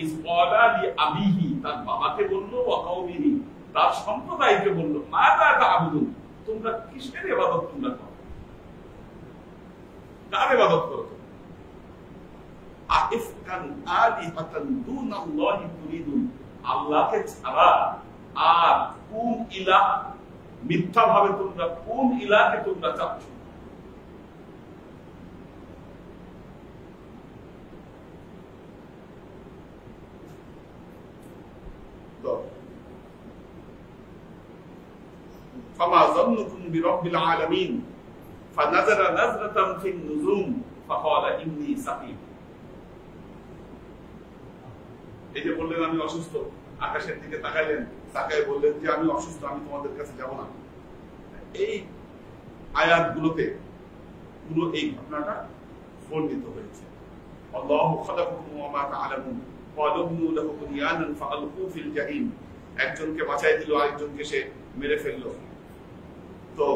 Speaker 2: إِذْ قَالَ لِأَبِيهِ, তার বাবাকে বলল, وَقَوْمِهِ, তার সম্প্রদায়কে বলল, মাযা তা'বুদুন, তোমরা কিসের ইবাদত তোমরা করো, কার ইবাদত করো। আইফকান আলিহাতান দুনাল্লাহি তুরিদুন, আল্লাহকে ছাড়া আর কোন ইলাহ, মিথ্যা ভাবে তোমরা কোন ইলাহকে তোমরা চাচ্ছ। فما ظنكم برب العالمين فنظر نظرة في النجوم فقال إني سقيم। এই যে বললেন আমি অসুস্থ, আকাশের দিকে তাকাইলেন, তাকায় বললেন যে আমি অসুস্থ, আমি তোমাদের কাছে যাব না। এই আয়াতগুলোতে পুরো এই ঘটনাটা বর্ণিত হয়েছে। আল্লাহু খালাকাকুম ওয়া মা তা'লামুন ক্বালু ইবনু লাহু বুনয়ানান ফাআলকু ফিল জাহিম, একজনকে বাঁচাই দিল, আরেকজনকে সে মেরে ফেললো। তো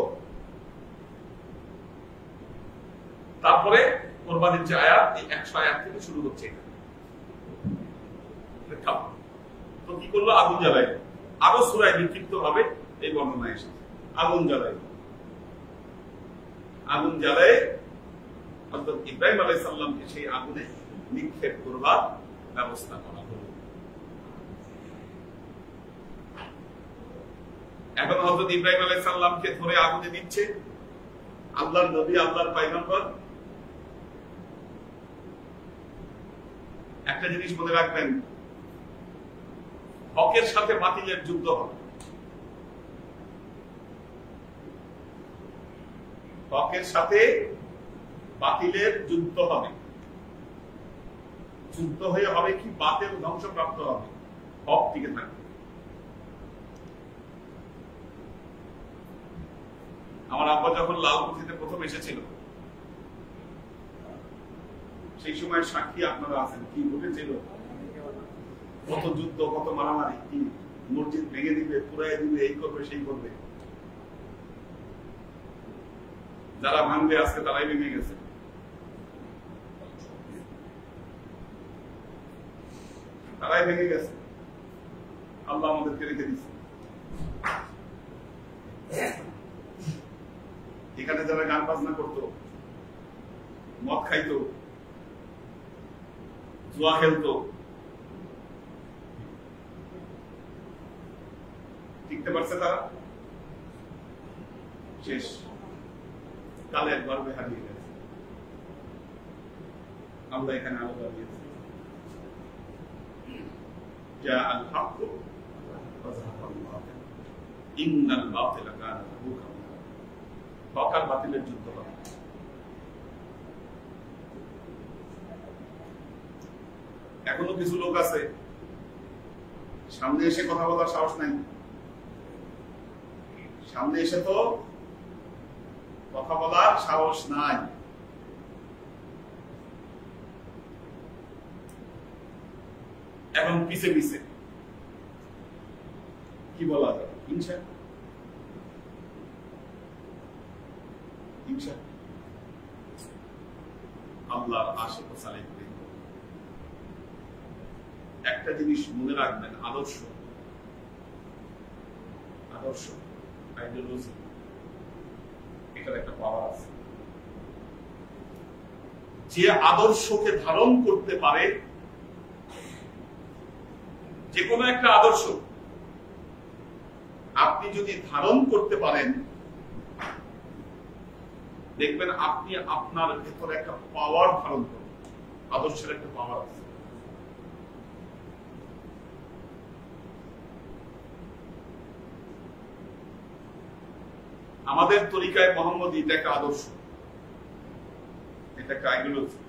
Speaker 2: তারপরে কোরবানির যে আয়াত, এই 100 আয়াত থেকে শুরু হচ্ছে। তো কি করলো, আগুন জ্বালাইল। আরো সূরায় বিক্ষিপ্ত ভাবে এই বর্ণনা এসেছে, আগুন জ্বালাইল। আগুন জ্বালায় হযরত ইব্রাহিম আলাইহিস সালামকে সেই আগুনে নিক্ষেপ করবার ব্যবস্থা করা হলো। এখন হযরত ইব্রাহিম আলাইহিস সালামকে ধরে আগুনে দিচ্ছে আল্লাহর নবী, আল্লাহর পয়গম্বর। একটা জিনিস মনে রাখবেন, হকের সাথে বাতিলের যুদ্ধ হবে। হকের সাথে বাতিলের যুদ্ধ হবে। যুদ্ধ হয়ে হবে কি, বাতিল ধ্বংসপ্রাপ্ত হবে, হক টিকে থাকবে। আমার আব্বা যখন লালকুঠিতে প্রথম এসেছিল, সেই সময় সাক্ষী আপনারা আছেন, কি ঘটেছিল, কত যুদ্ধ, কত মারামারি, কি মসজিদ ভেঙে দিবে, পুরাই দিবে, এই করবে, সেই করবে। যারা ভাঙবে আজকে তারাই ভেঙে গেছে। তারাই ভেঙে গেছে, আল্লাহ আমাদেরকে রেখে দিচ্ছে। এখানে যারা গান বাজনা করতো, মদ খাইতো, জুয়া খেলতো, টিকতে পারছে তারা? শেষ, কালের গর্বে হারিয়ে গেছে। আমরা এখানে আলোচনা দিয়েছি, যা আল হক ওয়া যাহাকাল বাতিল ইন্নাল বাতিলা কানা যাহুকা। হক আর বাতিলের যুদ্ধ হবে। এখনো কিছু লোক আছে সামনে এসে কথা বলার সাহস নাই। সামনে এসে তো কথা বলার সাহস নাই। এখন পিছে পিছে কি বলা যায়, হিংসা। হিংসা আল্লাহর আশেপাশে আলাইকুম। একটা জিনিস মনে রাখবেন, আদর্শ আদর্শ আইডিওলজি, এটার একটা পাওয়ার আছে। যে আদর্শকে ধারণ করতে পারে, যে কোনো একটা আদর্শ আপনি যদি ধারণ করতে পারেন, দেখবেন আপনি আপনার ভেতরে একটা পাওয়ার ধারণ করবেন। আদর্শের একটা পাওয়ার আছে। আমাদের তরিকায় মোহাম্মদী এটা একটা আদর্শ, এটা একটা আইডিওলজি।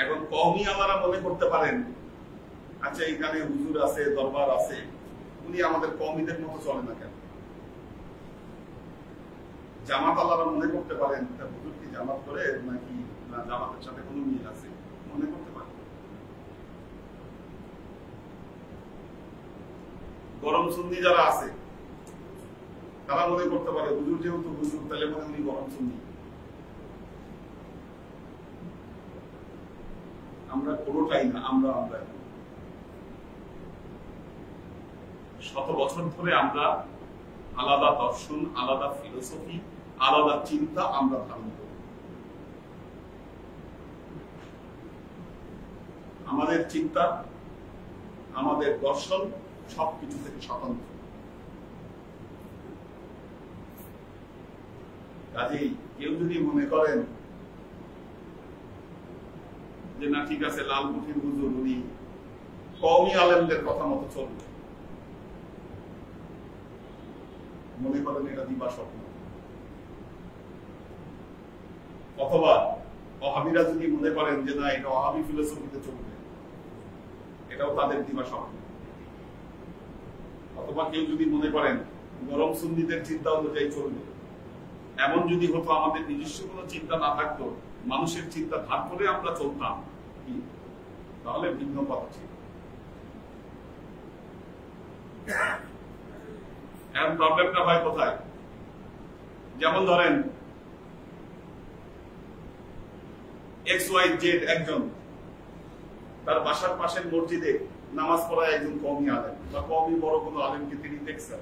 Speaker 2: এখন কওমি আলারা মনে করতে পারেন, আচ্ছা এখানে হুজুর আছে, দরবার আছে, উনি আমাদের কওমিদের মতো চলে না কেন? জামাত আলারা মনে করতে পারেন, হুজুর কি জামাত করে নাকি না জামাতের সাথে কোনো মিল আছে, মনে করতে পারেন। গরম সুন্নি যারা আছে তারা মনে করতে পারে হুজুর যেহেতু হুজুর, তাহলে মনে উনি গরম সুন্নি। আমরা কোনোটাই না, আমরা শত বছর ধরে আমরা আলাদা দর্শন, আলাদা ফিলোসফি, আলাদা চিন্তা আমরা ধারণ করি। আমাদের চিন্তা, আমাদের দর্শন সবকিছু থেকে স্বতন্ত্র। কাজেই কেউ যদি মনে করেন যে না ঠিক আছে লালকুঠির হুজুর উনি কওমি আলেমদের কথা মতো চলবে, মনে করেন এটা দিবা স্বপ্ন। অথবা ওয়াহাবিরা যদি মনে করেন যে না এটা ওয়াহাবি ফিলোসফিতে চলবে, এটাও তাদের দিবা স্বপ্ন। অথবা কেউ যদি মনে করেন গরম সুন্নিদের চিন্তা অনুযায়ী চলবে, এমন যদি হতো আমাদের নিজস্ব কোনো চিন্তা না থাকতো, মানুষের চিন্তা ধার করে আমরা চলতাম, তাহলে ভিন্ন কথা ছিল। এখন প্রবলেমটা হয় কোথায়? যেমন ধরেন XYZ একজন, তার বাসার পাশের মসজিদে নামাজ পড়ায় একজন কওমি আলেম বা কওমি বড় কোনো আলেমকে তিনি দেখছেন,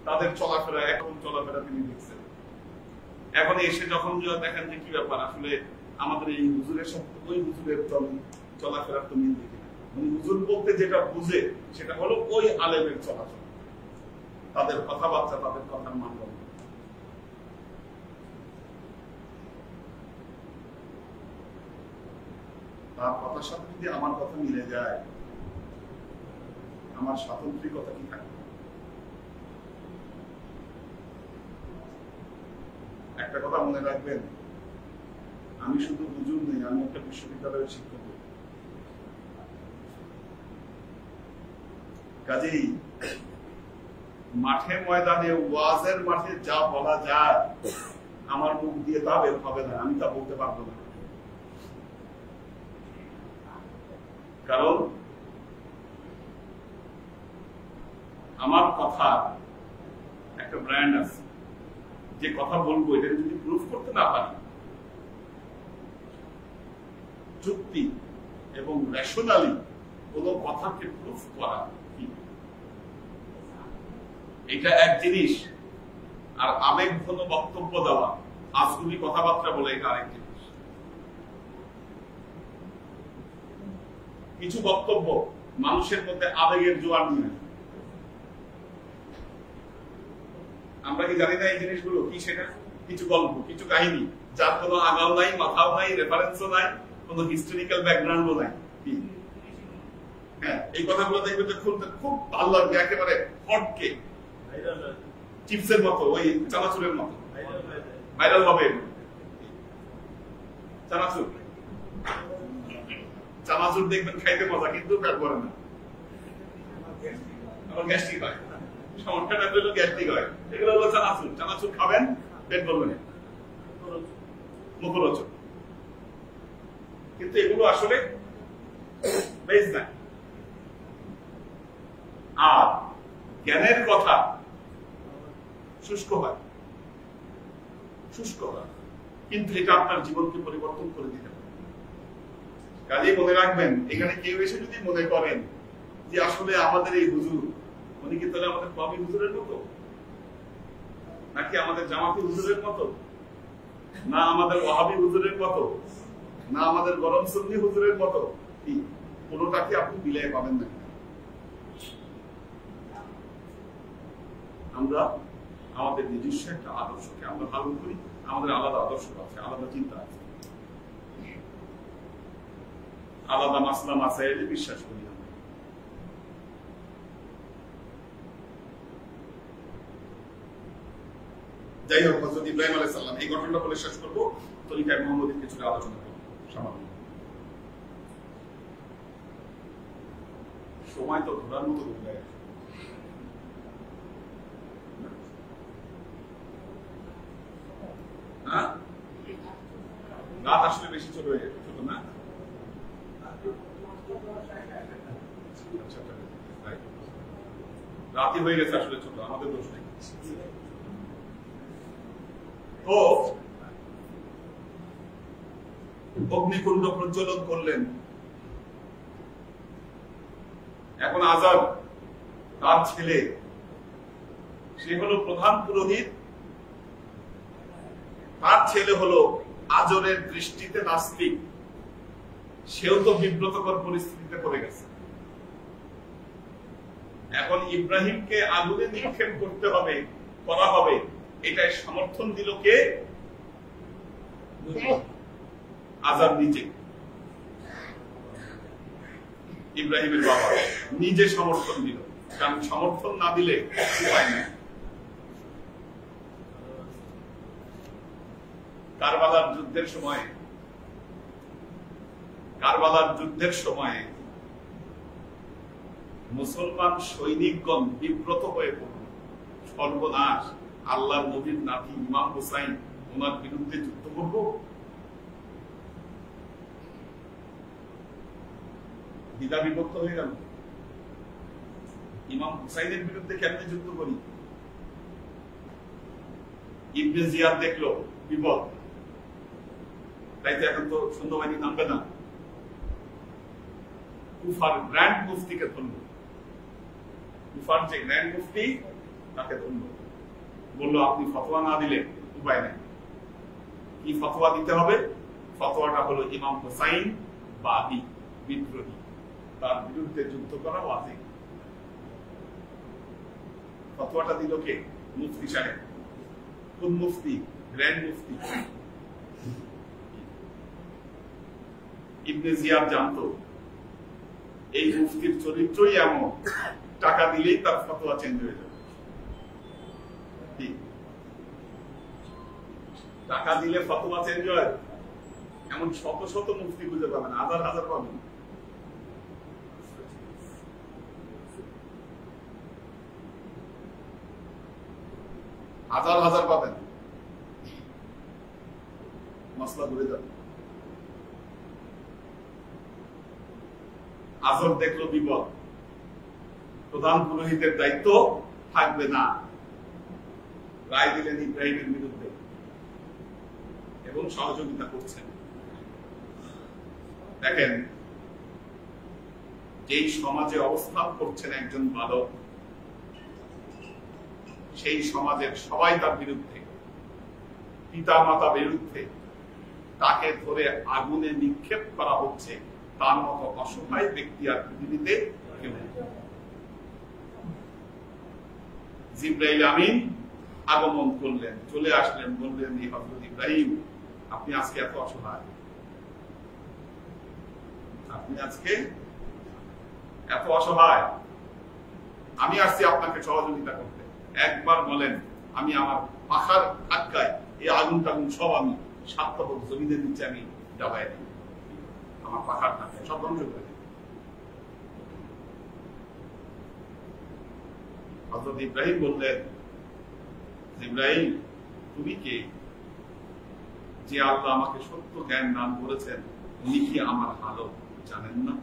Speaker 2: তাদের চলাফেরা এখন চলাফেরা তিনি দেখছেন। এখন এসে যখন দেখেন যে কি ব্যাপার, আসলে আমাদের এই হুজুরের সাথে ওই হুজুরের চলাফেরার তো মিল দেখি না। উনি হুজুর বলতে যেটা বুঝে সেটা হলো ওই আলেমের চলাচল, তাদের কথাবার্তা, তাদের কথার মানদণ্ড। তার কথার সাথে যদি আমার কথা মিলে যায়, আমার স্বাতন্ত্রিকতা কি থাকবে? একটা কথা মনে রাখবেন, আমি শুধু হুজুর নই, আমি একটা বিশ্ববিদ্যালয়ের শিক্ষক। কাজেই মাঠে ময়দানে ওয়াজের মাঠে যা বলা যায় আমার মুখ দিয়ে তা বের হবে না, আমি তা বলতে পারবো না। কারণ আমার কথা একটা ব্র্যান্ড আছে, যে কথা বলবো এটা যদি প্রুফ করতে না পারি, যুক্তি এবং রেশনালি কোনো কথাকে প্রুফ করা, এটা এক জিনিস। আর আবেগ ঘন বক্তব্য দেওয়া, আজগুবি কথাবার্তা বলে, এটা আরেক জিনিস। কিছু বক্তব্য মানুষের মধ্যে আবেগের জোয়ার নিয়ে, আমরা কি জানি না এই জিনিসগুলো কি? সেটা কিছু গল্প, কিছু কাহিনী, যার কোনো আগাও নাই, মাথাও নাই, রেফারেন্সও নাই, কোনো হিস্টোরিক্যাল ব্যাকগ্রাউন্ডও নাই। হ্যাঁ, এই কথাগুলো দেখবে যে খুব ভালো লাগবে, একেবারে হটকে চিপসের মতো, ওই চানাচুরের মতো ভাইরাল হবে। চানাচুর দেখবেন খাইতে মজা, কিন্তু পেট ভরে না, আবার গ্যাস্ট্রিক হয়। সমস্যাটা হলো গ্যাস্ট্রিক হয়। এগুলো হলো চানাচুর। চানাচুর খাবেন, পেট ভরবে না, মুখরোচক। কিন্তু এগুলো আসলে বেশ না। আর জ্ঞানের কথা শুষ্ক হয়, কিন্তু এটা আপনার জীবনকে পরিবর্তন করে দিতে পারে। কাজেই মনে রাখবেন, এখানে কেউ এসে যদি মনে করেন যে আসলে আমাদের এই হুজুর, উনি কি তাহলে আমাদের কওমি হুজুরের মতো, নাকি আমাদের জামাতি হুজুরের মতো, না আমাদের ওয়াহাবি হুজুরের মতো, না আমাদের গরম সুন্নি হুজুরের মতো, কি কোনোটাকে আপনি মিলিয়ে পাবেন না। আমরা আমাদের নিজস্ব একটা আদর্শকে আমরা পালন করি, আমাদের আলাদা আদর্শ আছে, আলাদা চিন্তা আছে, আলাদা মাসলা মাসাইলে বিশ্বাস করি। যাই হোক, হযরত ইব্রাহিম আলাইহিস সালাম, এই ঘটনাটা বলে শেষ করবো, তরিকায়ে মুহাম্মদীর কিছুটা আলোচনা করব। সামান্য সময় তো ঘোরার মতো ঘুরে গেছে। রাত আসলে বেশি ছোট হয়ে গেছে, ছোট না? রাতই হয়ে গেছে আসলে, ছোট, আমাদের দোষ নেই। তো অগ্নিকুণ্ড প্রজ্বলন করলেন। এখন আজাদ তার ছেলে, সে হলো প্রধান পুরোহিত, তার ছেলে হলো আজরের দৃষ্টিতে নাস্তিক, সেও তো বিব্রতকর পরিস্থিতিতে পড়ে গেছে। এখন ইব্রাহিমকে আগুনে নিক্ষেপ করতে হবে, করা হবে, এটাই সমর্থন দিল কে? আজাদ নিজে, ইব্রাহিমের বাবা নিজে সমর্থন দিল, কারণ সমর্থন না দিলে উপায় নেই। কারবালার যুদ্ধের সময় মুসলমান সৈনিকগণ বিব্রত হয়ে পড়ল, সর্বনাশ, আল্লাহর নবীর নাতি ইমাম হুসাইন, ওনার বিরুদ্ধে যুদ্ধ করব। দ্বিধা বিভক্ত হয়ে গেল, ইমাম হুসাইনের বিরুদ্ধে কেমনে যুদ্ধ করি? ইবনে জিয়াদ দেখলো বিপদ, তাই তো এখন তো সৈন্যবাহিনী নামবে না। কুফার গ্র্যান্ড মুফতিকে ধরল, কুফার যে গ্র্যান্ড মুফতি তাকে ধরল, বললো আপনি ফতোয়া না দিলে উপায় নেই। কি ফতোয়া দিতে হবে? ফতোয়াটা হলো ইমাম হুসাইন বাদী, বিদ্রোহী, তার বিরুদ্ধে যুদ্ধ করা ওয়াজিব। ফতোয়াটা দিল কে? মুফতি সাহেব। কোন মুফতি? গ্র্যান্ড মুফতি। ইবনে জিয়াদ জানতো এই মুফতির চরিত্রই এমন, টাকা দিলেই তার ফতোয়া চেঞ্জ হয়ে যাবে। টাকা দিলে ফতোয়া চেঞ্জ হয় এমন শত শত মুফতি খুঁজে পাবেন, হাজার হাজার পাবেন। হাজার হাজার পাবেন, মাসলা ঘুরে যাবে। আজর দেখলো বিপদ, প্রধান পুরোহিতের দায়িত্ব থাকবে না, রায় দিলেন ইব্রাহিমের বিরুদ্ধে এবং সহযোগিতা করছেন। দেখেন, যেই সমাজে অবস্থান করছেন একজন বালক, সেই সমাজের সবাই তার বিরুদ্ধে, পিতা মাতা বিরুদ্ধে, তাকে ধরে আগুনে নিক্ষেপ করা হচ্ছে, তার মতো অসহায় ব্যক্তি আর পৃথিবীতে কেউ নেই। জিবরাইল আমিন আগমন করলেন, চলে আসলেন, বললেন, এই হযরত ইব্রাহিম, আপনি আজকে এত অসহায়, আপনি আজকে এত অসহায়, আমি আসছি আপনাকে সহযোগিতা করতে। একবার বলেন, আমি আমার পাখার ধাক্কায় এই আগুন টাগুন সব আমি সাতটা জমিনের নিচে আমি ডাবাই দিই, আমার পাখার ধাক্কায় সব ধ্বংস করে দিই। হযরত ইব্রাহিম বললেন, ইব্রাহিম, তুমি কে? যে আল্লাহ আমাকে সত্য জ্ঞান দান করেছেন, উনি কি আমার হালত জানেন না?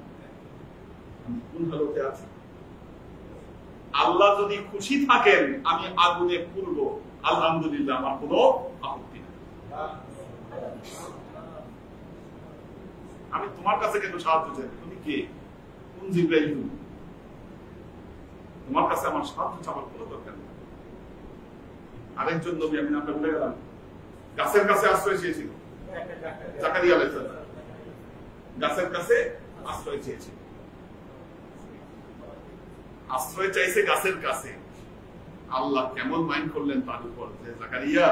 Speaker 2: আমি কোন হালতে আছি? আল্লাহ যদি খুশি থাকেন আমি আগুনে পুরব, আলহামদুলিল্লাহ, আমার কোনো আপত্তি নেই। আমি তোমার কাছে কেন সাহায্য চাই? তুমি কে? কোন জিব্রাইল তুমি? তোমার কাছে আমার সাহায্য চাওয়ার কোনো দরকার নেই। আরেকজন নবী, আমি নামটা ভুলে গেলাম, গাছের কাছে আশ্রয় চেয়েছিল। জাকারিয়া আলাইহিস সালাম গাছের কাছে আশ্রয় চেয়েছিল। আশ্রয় চাইছে গাছের কাছে। আল্লাহ কেমন মাইন্ড করলেন তার উপর, যে জাকারিয়া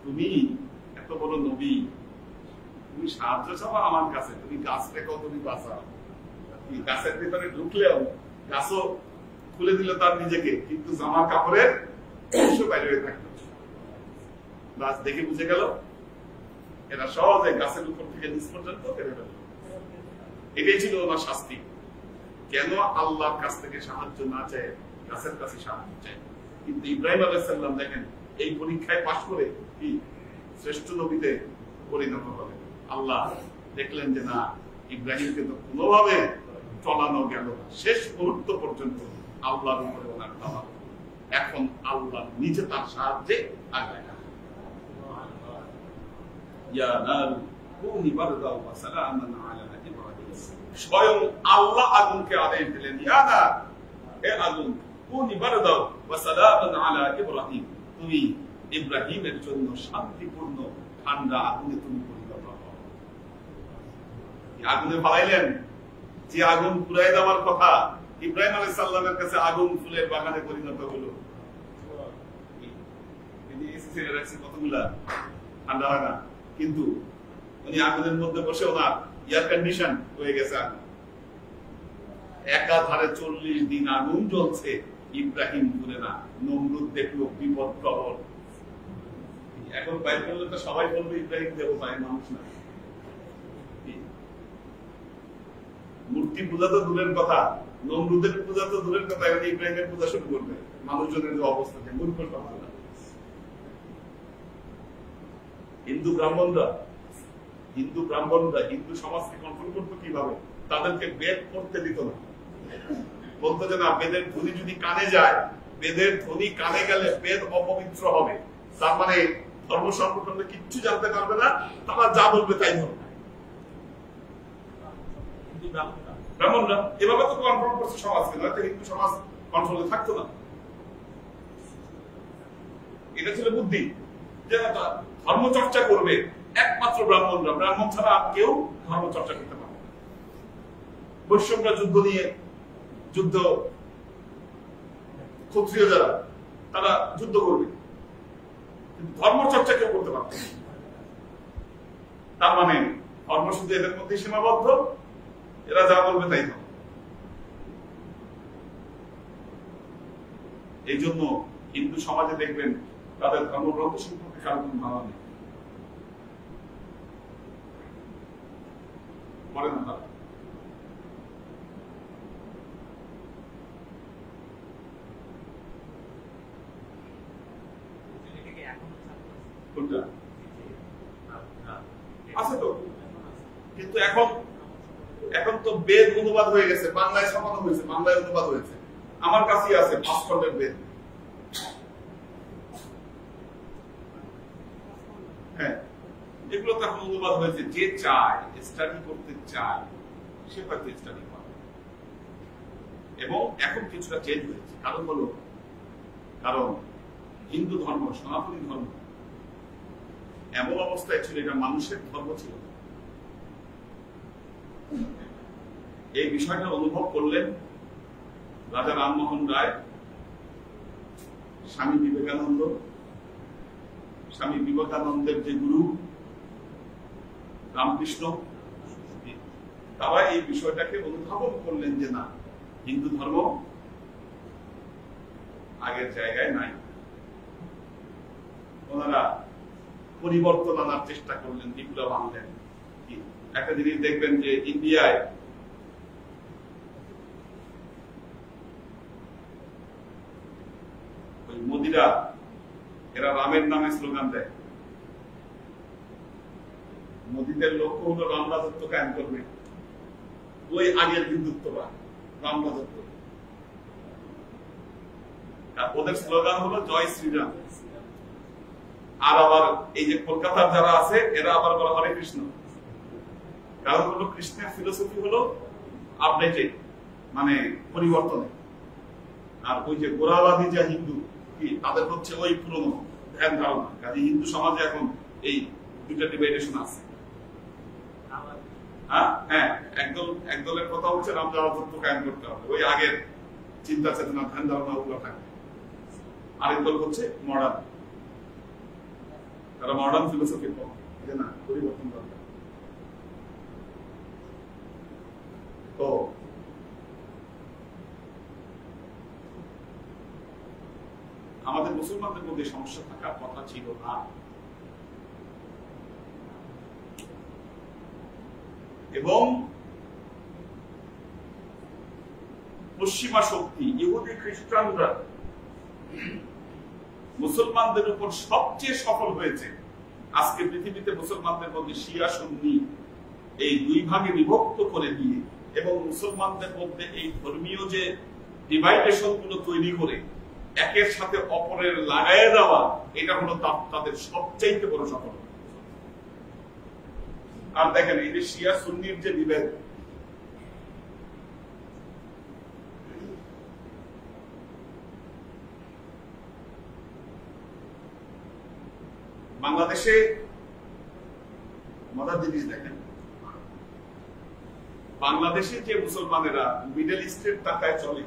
Speaker 2: তুমি এত বড় নবী, তুমি সাহায্য চাও আমার কাছে, তুমি গাছটা কতদিন বাঁচাও। গাছের ভিতরে ঢুকলেও গাছও খুলে দিল তার নিজেকে, কিন্তু জামা কাপড়ের অংশ বাইরে হয়ে থাকলো। গাছ দেখে বুঝে গেল এরা সহজে গাছের উপর থেকে নিচ পর্যন্ত কেটে ফেলল। এটাই ছিল ওনার শাস্তি। কেন আল্লাহর কাছ থেকে সাহায্য না চায়, গাছের কাছে সাহায্য চায়। কিন্তু ইব্রাহিম আলাইহিস সালাম দেখেন এই পরীক্ষায় পাশ করে কি শ্রেষ্ঠ নবীতে পরিণত হলেন। আল্লাহ দেখলেন যে না, ইব্রাহিমকে তো কোনোভাবে চলানো গেল না, শেষ মুহূর্ত পর্যন্ত আল্লাহর উপরে ওনার তাওয়াক্কুল। এখন আল্লাহ নিজে তার সাহায্যে আগায়। ইয়া নারু কুনি বারদাও ওয়া সালামান আলা ইব্রাহিম। স্বয়ং আল্লাহ আগুনকে আদেশ দিলেন, ইয়া নার, হে আগুন, কুনি বারদাও ওয়া সালামান আলা ইব্রাহিম, তুমি ইব্রাহিমের জন্য শান্তিপূর্ণ ঠান্ডা আগুনে তুমি পরিণত হও। আগুনে ফালাইলেন, যে আগুন পুরাই দেওয়ার কথা, ইব্রাহিম আলাইহিস সালামের কাছে আগুন ফুলের বাগানে পরিণত হলো। কতগুলা ঠান্ডা হয় না, কিন্তু উনি আগুনের মধ্যে বসে ওনার এয়ার কন্ডিশন হয়ে গেছে আগুন। একাধারে 40 দিন আগুন জ্বলছে, ইব্রাহিম পুরে না। নমরুদ দেখলো বিপদ প্রবল। এখন বাইর করলে তো সবাই বলবে ইব্রাহিম দেবতায়, মানুষ না। মূর্তি পূজা তো দূরের কথা, নমরুদের পূজা তো দূরের কথা, এখন ইব্রাহিমের পূজা শুরু করবে। মানুষজনের যে অবস্থা, মূর্খ সমাজ। হিন্দু ব্রাহ্মণরা হিন্দু সমাজকে কন্ট্রোল করতো কিভাবে? তাদেরকে বেদ পড়তে দিত না, বলতো যে না, বেদের ধ্বনি যদি কানে যায়, বেদের ধ্বনি কানে গেলে বেদ অপবিত্র হবে। তার মানে ধর্ম সম্পর্কে কিচ্ছু জানতে পারবে না, তারা যা বলবে তাই ধর্ম। ব্রাহ্মণরা এভাবে তো কন্ট্রোল করছে সমাজকে, নয়তো হিন্দু সমাজ কন্ট্রোলে থাকতো না। এটা ছিল বুদ্ধি, যে ধর্ম চর্চা করবে একমাত্র ব্রাহ্মণরা, ব্রাহ্মণ ছাড়া কেউ ধর্ম চর্চা করতে পারবে। বৈষ্ণবরা যুদ্ধ ক্ষত্রিয় যারা, তারা যুদ্ধ করবে, কিন্তু ধর্ম চর্চা কেউ করতে পারবে। তার মানে ধর্ম শুধু এদের মধ্যে সীমাবদ্ধ, এরা যা বলবে তাই হবে। এই জন্য হিন্দু সমাজে দেখবেন তাদের ধর্মগ্রন্থ সম্পর্কে কারো কোনো ধারণা নেই, পড়ে না তারা। কোনটা আছে তো, কিন্তু এখন তো বেদ অনুবাদ হয়ে গেছে, বাংলায় ছাপানো হয়েছে, বাংলায় অনুবাদ হয়েছে। আমার কাছেই আছে 5 খণ্ডের বেদ। হ্যাঁ, এগুলো তো এখন অনুবাদ হয়েছে। যে চায়, স্টাডি করতে চায়, সে হয়তো স্টাডি করে। এবং এখন কিছুটা চেঞ্জ হয়েছে। কারণ হিন্দু ধর্ম, সনাতনী ধর্ম এমন অবস্থায় ছিল, এটা মানুষের ধর্ম ছিল। এই বিষয়টা অনুভব করলেন রাজা রামমোহন রায়, স্বামী বিবেকানন্দের যে গুরু রামকৃষ্ণ, তারা এই বিষয়টাকে অনুধাবন করলেন যে না, হিন্দু ধর্ম আগের জায়গায় নাই। ওনারা পরিবর্তন আনার চেষ্টা করলেন, বিপ্লব আনলেন। একটা জিনিস দেখবেন যে ইন্ডিয়ায় ওই মোদিরা, এরা রামের নামে স্লোগান দেয়। মোদীদের লক্ষ্য হলো রাম রাজত্ব কায়েম করবে, ওই আগের হিন্দুত্ববাদ, রাম রাজত্ব। আর ওদের স্লোগান হলো জয় শ্রীরাম। আর আবার এই যে কলকাতার যারা আছে এরা আবার বলা হরে কৃষ্ণ। কারণ হলো কৃষ্ণের ফিলোসফি হলো আপডেটেড, মানে পরিবর্তনে। আর ওই যে গোড়াবাদী যে হিন্দু কি তাদের হচ্ছে ওই পুরনো ধ্যান ধারণা। কাজে হিন্দু সমাজে এখন এই দুইটা ডিভাইডেশন আছে। হ্যাঁ, একদলের কথা হচ্ছে রাম রাজত্ব কায়েম করতে হবে, ওই আগের চিন্তা চেতনা ধ্যান ধারণা ওগুলো থাকবে। আরেক দল হচ্ছে মডার্ন, তারা মডার্ন ফিলোসফির পক্ষে, যে না পরিবর্তন দরকার। তো আমাদের মুসলমানদের মধ্যে সমস্যা থাকার কথা ছিল না, এবং পশ্চিমা শক্তি ইহুদি খ্রিস্টানরা মুসলমানদের উপর সবচেয়ে সফল হয়েছে। আজকে পৃথিবীতে মুসলমানদের মধ্যে শিয়া সুন্নি এই দুই ভাগে বিভক্ত করে দিয়ে এবং মুসলমানদের মধ্যে এই ধর্মীয় যে ডিভাইডেশন গুলো তৈরি করে একের সাথে অপরের লাগাইয়া দেওয়া, এটা হলো তাদের সবচাইতে বড় সফলতা। আর দেখেন এই যে শিয়া সুন্নির যে বিভেদ, বাংলাদেশে মজার জিনিস দেখেন, বাংলাদেশে যে মুসলমানেরা মিডল ইস্টের টাকায় চলে,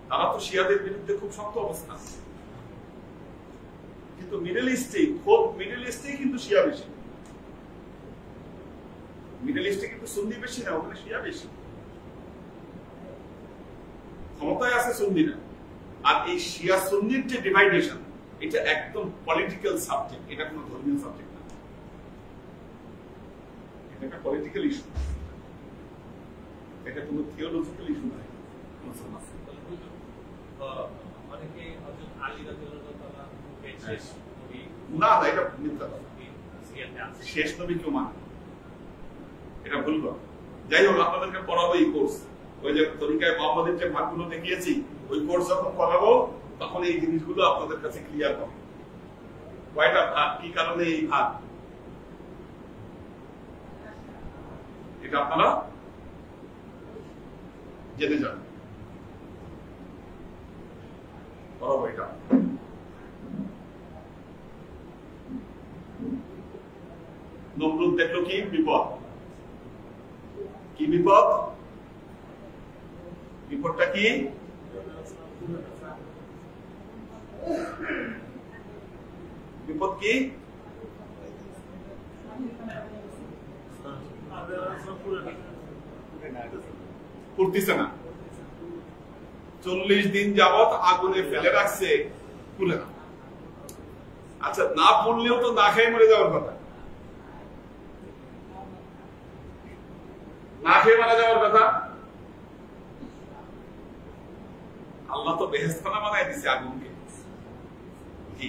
Speaker 2: তারা তো শিয়াদের বিরুদ্ধে খুব শক্ত অবস্থা, কিন্তু মিডল ইস্টে কিন্তু শিয়া বেশি। মিডল ইস্টে কিন্তু সুন্নি বেশি না, ওখানে শিয়া বেশি। ক্ষমতায় আছে সুন্নিরা। আর এই শিয়া সুন্নির যে ডিভাইডেশন, এটা একদম পলিটিক্যাল সাবজেক্ট, এটা কোনো ধর্মীয় সাবজেক্ট না, এটা একটা পলিটিক্যাল ইস্যু, এটা কোনো থিওলজিক্যাল ইস্যু নয়। না না, এটা মিথ্যা কথা, শেষ নবী কেউ মানে, এটা ভুল কথা। যাই হোক, আপনাদেরকে পড়াবো এই কোর্স, ওই যে তরিকায় মোহাম্মদের যে ভাগগুলো দেখিয়েছি, ওই কোর্স যখন পড়াবো তখন এই জিনিসগুলো আপনাদের কাছে ক্লিয়ার হবে। কয়টা ভাগ, কি কারণে এই ভাগ, এটা আপনারা জেনে যান। পড়াবো এটা। নমরুদ দেখলো কি বিপদ, কি বিপদ, বিপদটা কি? বিপদ কি? করতেছে না, 40 দিন যাবত আগুনে ফেলে রাখছে, খুলে না। আচ্ছা, না পড়লেও তো না খেয়ে মরে যাওয়ার কথা, না খেয়ে মারা যাওয়ার কথা। আল্লাহ তো বেহেশতখানা বানায় দিছে আগুনকে, কি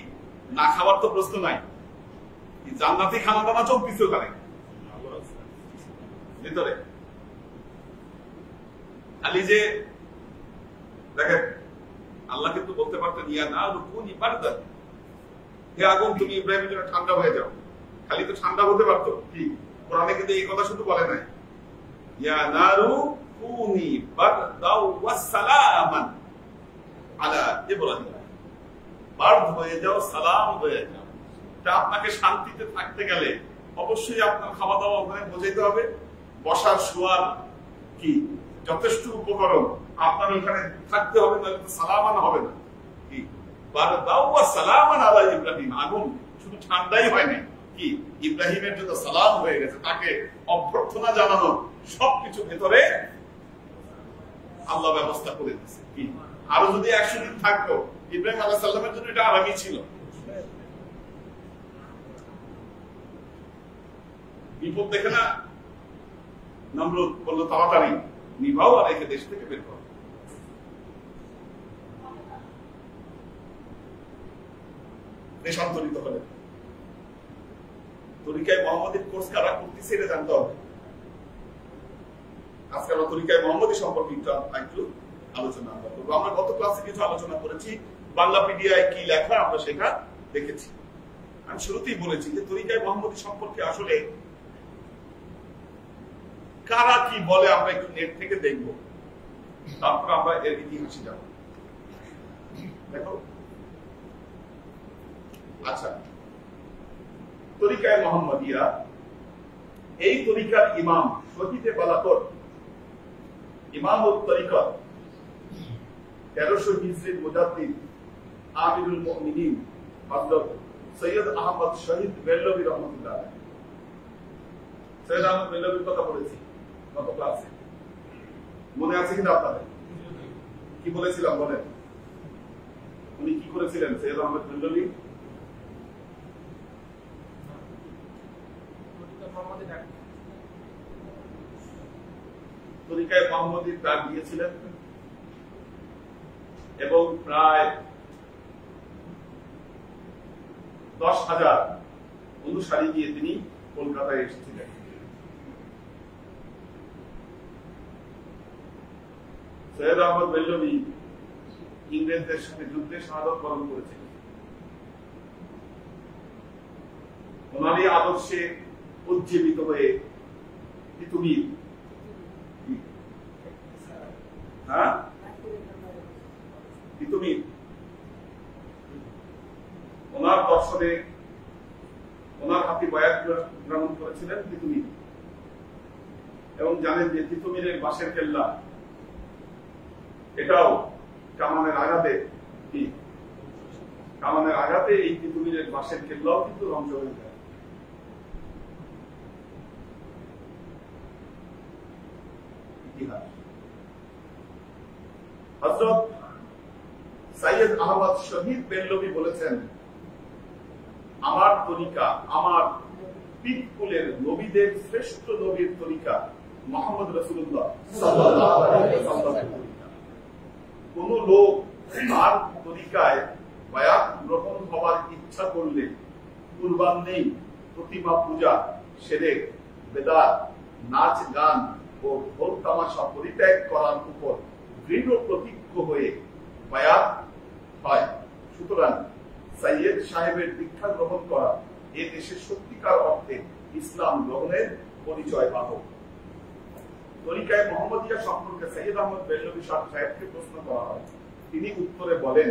Speaker 2: না খাবার তো প্রশ্ন নাই, জান্নাতি খানা দানা চলতেছে ওখানে ভিতরে। খালি যে দেখেন, আল্লাহ কিন্তু বলতে পারতেন ইয়া না রুকুনি বারদান, হে আগুন তুমি ইব্রাহিমের জন্য ঠান্ডা হয়ে যাও, খালি তো ঠান্ডা হতে পারতো। কি কোরআনে কিন্তু এই কথা শুধু বলে নাই, ইয়া নারু কুনি বারদাও ওয়াস সালামান আলা ইব্রাহিম, বারদ হয়ে যাও, সালাম হয়ে যাও। তা আপনাকে শান্তিতে থাকতে গেলে অবশ্যই আপনার খাওয়া দাওয়া ওখানে বোঝাইতে হবে, বসার শোয়ার কি যথেষ্ট উপকরণ আপনার ওখানে থাকতে হবে, তাহলে তো সালাম আনা হবে না। কি বারদাও ওয়াস সালামান আলা ইব্রাহিম, আগুন শুধু ঠান্ডাই হয় না, কি ইব্রাহিমের জন্য সালাম হয়ে গেছে, তাকে অভ্যর্থনা জানানো সবকিছু ভেতরে আল্লাহ ব্যবস্থা করে দিয়েছে। কি আরো যদি 100 দিন থাকতো, ইব্রাহিম আলাইহিস সালামের জন্য এটা আরামই ছিল। বিপদ দেখে না নমরুদ বলল তাড়াতাড়ি নিভাও আর একে দেশ থেকে বের করো। দেশান্তরিত হলেন। তরিকায় মোহাম্মদীর কোর্স কারা করতেছে এটা জানতে হবে। আজকে আমরা তরিকায় মোহাম্মদী সম্পর্কে একটু আলোচনা করবো। আমরা গত ক্লাসে কিছু আলোচনা করেছি, বাংলাপিডিয়ায় কি লেখা আমরা সেটা দেখেছি। আমি শুরুতেই বলেছি যে তরিকায় মোহাম্মদী সম্পর্কে আসলে কারা কি বলে আমরা একটু নেট থেকে দেখব, তারপর আমরা এর ইতিহাসে যাব। দেখো, আচ্ছা, তরিকায় মোহাম্মদিয়া, এই তরিকার ইমাম শহীদে বালাকত, ইমাম ও তরিকত 1300 হিজরির মুজাদ্দিদ আমিরুল মুমিনিন হযরত সৈয়দ আহমদ শহীদ বেল্লভী রহমাতুল্লাহ আলাইহি। সৈয়দ আহমদ বেল্লভীর কথা বলেছি গত ক্লাসে, মনে আছে কিনা আপনাদের? কি বলেছিলাম বলেন? উনি কি করেছিলেন সৈয়দ আহমদ বেল্লভী? তরিকায় মোহাম্মদীর ডাক দিয়েছিলেন এবং প্রায় 10,000 অনুসারী নিয়ে তিনি কলকাতায় এসেছিলেন। সৈয়দ আহমদ বেল্লভী ইংরেজদের সাথে যুদ্ধে শাহাদত বরণ করেছিলেন। ওনারই আদর্শে উজ্জীবিত হয়ে তিতুমির, হ্যাঁ তিতুমির, ওনার দর্শনে ওনার হাতে বায়াত গ্রহণ করেছিলেন তিতুমির। এবং জানেন যে তিতুমিরের বাঁশের কেল্লা এটাও কামানের আঘাতে, কি কামানের আঘাতে এই তিতুমিরের বাঁশের কেল্লাও কিন্তু ধ্বংস হয়ে যায়। ইতিহাস। হযরত সৈয়দ আহমদ শহীদ বেল্লভী বলেছেন, আমার তরিকা, আমার পিতকুলের নবীদের শ্রেষ্ঠ নবীর তরিকা মুহাম্মদ রাসূলুল্লাহ সাল্লাল্লাহু আলাইহি ওয়াসাল্লামের তরিকা। কোন লোক তার তরিকায় বায়াত গ্রহণ হওয়ার ইচ্ছা করলে কুরবান নেই, প্রতিমা পূজা, শিরক, বেদাত, নাচ গান ও ঢোল তামাশা পরিত্যাগ করার উপর দৃঢ় প্রতিজ্ঞ হয়ে বায়াত হয়। সুতরাং সৈয়দ সাহেবের দীক্ষা গ্রহণ করা এ দেশের সত্যিকার অর্থে ইসলাম গ্রহণের পরিচয় বাহক। তরিকায় মোহাম্মদিয়া সম্পর্কে সৈয়দ আহমদ বেল্লভী সাহেবকে প্রশ্ন করা হয়। তিনি উত্তরে বলেন,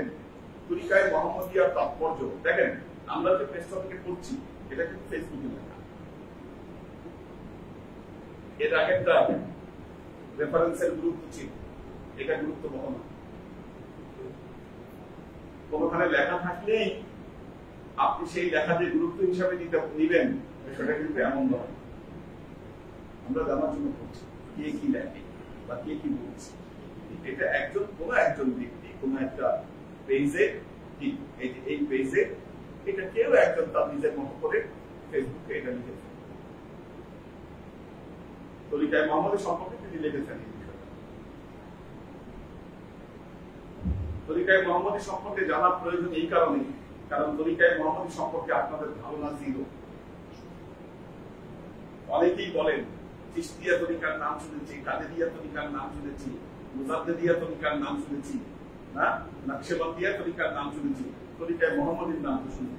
Speaker 2: তরিকায় মোহাম্মদিয়ার তাৎপর্য দেখেন, আমরা যে পেজটা থেকে পড়ছি এটা কিন্তু ফেসবুকে লেখা, এর আগেরটা রেফারেন্সের গুরুত্ব ছিল, এটা গুরুত্ব বহন। কোনখানে লেখা থাকলেই আপনি সেই লেখাতে গুরুত্ব হিসাবে নিবেন, সেটা কিন্তু এমন নয়। আমরা জানার জন্য করছি কে কি লেখে বা কে কি বলছে। এটা একজন কোন একজন ব্যক্তি কোন একটা পেজে, এই পেজে এটা কেউ একজন তার নিজের মতো করে ফেসবুকে এটা লিখেছে। তরিকায় মোহাম্মদের সম্পর্কে তিনি লিখেছেন এই বিষয়টা। তরিকায় মোহাম্মদী সম্পর্কে জানার প্রয়োজন এই কারণে, কারণ তরিকায় মোহাম্মদী সম্পর্কে আপনাদের ধারণা জিরো। অনেকেই বলেন চিশতিয়া তরিকার নাম শুনেছি, কাদেরিয়া তরিকার নাম শুনেছি, মুজাদ্দিদিয়া তরিকার নাম শুনেছি, না নকশবন্দিয়া তরিকার নাম শুনেছি, তরিকায় মোহাম্মদীর নাম তো শুনি।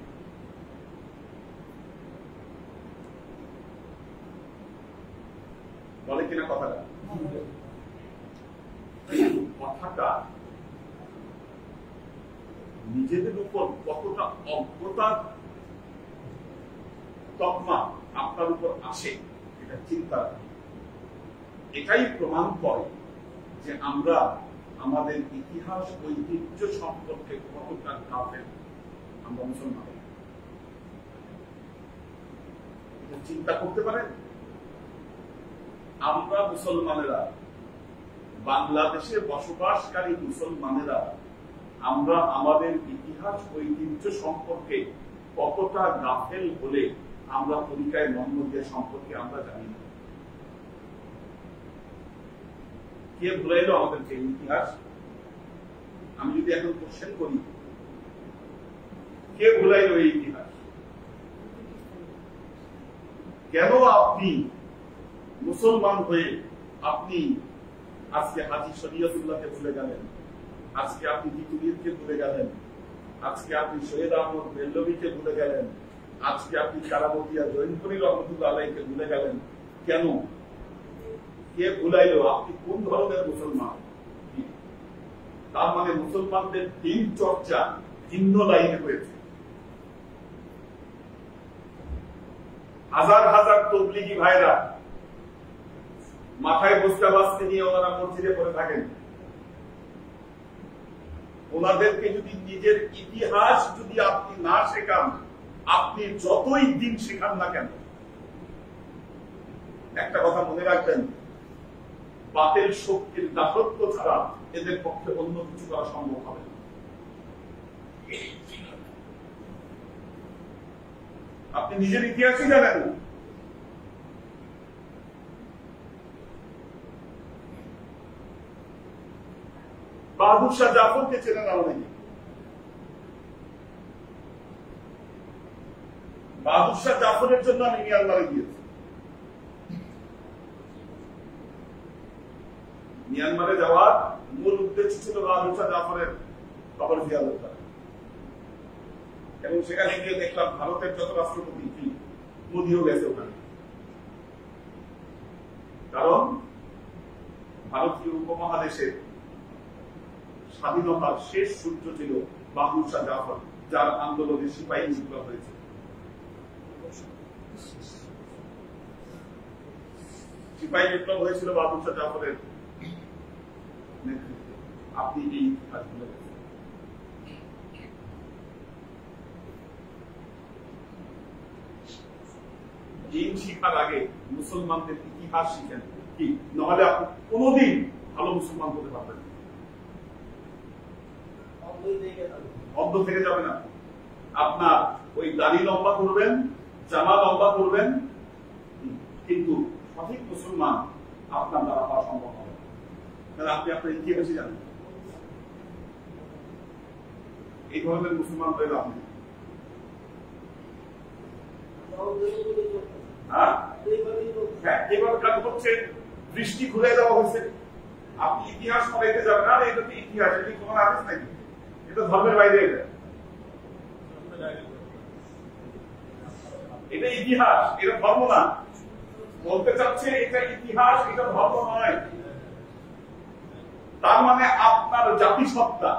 Speaker 2: বলে কিনা কথাটা? কথাটা নিজেদের উপর কতটা অজ্ঞতার তকমা আপনার উপর আসে এটা চিন্তা, এটাই প্রমাণ করে যে আমরা আমাদের ইতিহাস ঐতিহ্য সম্পর্কে কতটা কাফের আমরা মুসলমান। চিন্তা করতে পারেন, আমরা মুসলমানেরা, বাংলাদেশে বসবাসকারী মুসলমানেরা, আমরা আমাদের ইতিহাস ঐতিহ্য সম্পর্কে কতটা গাফেল হলে আমরা তরিকায় মোহাম্মদিয়া সম্পর্কে আমরা জানি না। কে ভুলাইলো আমাদেরকে ইতিহাস? আমি যদি এখন কোশ্চেন করি, কে ভুলাইলো এই ইতিহাস? কেন আপনি মুসলমান হয়ে আপনি আজকে হাজী শরীয়তুল্লাহকে ভুলে গেলেন, আজকে আপনি তিতুমিরকে ভুলে গেলেন, আজকে আপনি সৈয়দ আহমদ বেল্লভীকে ভুলে গেলেন, আজকে আপনি কারামতিয়া জৈনপুরী রহমতুল্লাহ আলাইহিকে ভুলে গেলেন? কেন? কে ভুলাইল? আপনি কোন ধরনের মুসলমান? তার মানে মুসলমানদের দিন চর্চা ভিন্ন লাইনে হয়েছে। হাজার হাজার তবলিগি ভাইরা মাথায় বস্তা বাস্তি নিয়ে ওনারা মসজিদে পড়ে থাকেন। ওনাদেরকে যদি নিজের ইতিহাস যদি আপনি না শেখান, আপনি যতই দিন শেখান না কেন, একটা কথা মনে রাখবেন, বাতিল শক্তির দাসত্ব ছাড়া এদের পক্ষে অন্য কিছু করা সম্ভব হবে না। আপনি নিজের ইতিহাসই জানেন না। বাহাদুর শাহ জাফরকে চেনেন অনেকে। বাহাদুর শাহ জাফরের জন্য আমি মিয়ানমারে গিয়েছি। মিয়ানমারে যাওয়ার মূল উদ্দেশ্য ছিল বাহাদুর শাহ জাফরের কবর জিয়ারত করা, এবং সেখানে গিয়ে দেখলাম ভারতের যত রাষ্ট্রপতি কি মোদিও গেছে ওখানে। কারণ ভারতীয় উপমহাদেশের স্বাধীনতার শেষ সূর্য ছিল বাহাদুর শাহ জাফর, যার আন্দোলনে সিপাহী বিপ্লব হয়েছে। সিপাহী বিপ্লব হয়েছিল বাহাদুর শাহ জাফরের নেতৃত্বে। আপনি এই ইতিহাস ভুলে গেছেন। দিন শিক্ষার আগে মুসলমানদের ইতিহাস শিখেন, কি নাহলে আপনি কোনদিন ভালো মুসলমান হতে পারবেন না। অন্ধ থেকে যাবে না। আপনার ওই দাড়ি লম্বা করবেন, জামা লম্বা করবেন, কিন্তু সঠিক মুসলমান আপনার দ্বারা হওয়া সম্ভব হবে না, কারণ আপনি আপনার ইতিহাসই জানেন। এই ধরনের মুসলমান হয়ে লাভ নেই। হচ্ছে দৃষ্টি ঘুরে দেওয়া হয়েছে। আপনি ইতিহাস পড়াইতে যাবেন না, এটা তো ইতিহাস, এটি কোন আদেশ নাকি? এটা ধর্মের বাইরে, এটা ইতিহাস, এটা ধর্ম না। বলতে চাচ্ছে এটা ইতিহাস, এটা ধর্ম নয়। তার মানে আপনার জাতিসত্তা,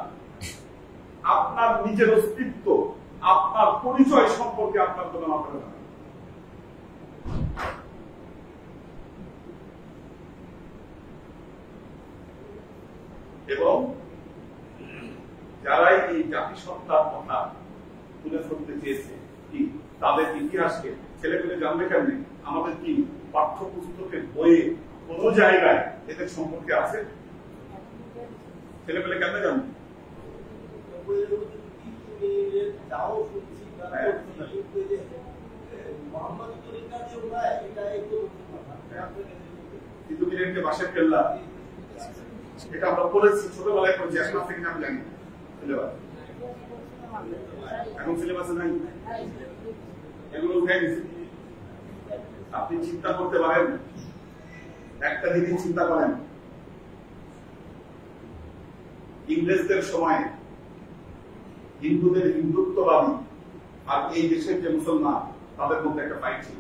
Speaker 2: আপনার নিজের অস্তিত্ব, আপনার পরিচয় সম্পর্কে আপনার কোনো মাথা না। এবং যারাই এই জাতিসত্তার কথা তুলে ধরতে চেয়েছে, কি তাদের ইতিহাসকে ছেলেপেলে জানবে কেমনে? আমাদের কি পাঠ্যপুস্তকের বইয়ে কোন জায়গায় এদের সম্পর্কে আছে? ছেলেপেলে কেমনে জানবে? তিতুমিরের বাসের কেল্লা, এটা আমরা পড়েছি, ছোটবেলায় পড়েছি, এখন আছে কিনা আমি জানি না। সিলেবাস এখন সিলেবাসে নাই, এগুলো উঠে গেছে। আপনি চিন্তা করতে পারেন, একটা জিনিস চিন্তা করেন, ইংরেজদের সময় হিন্দুদের হিন্দুত্ববাদী আর এই দেশের যে মুসলমান, তাদের মধ্যে একটা ফাইট ছিল।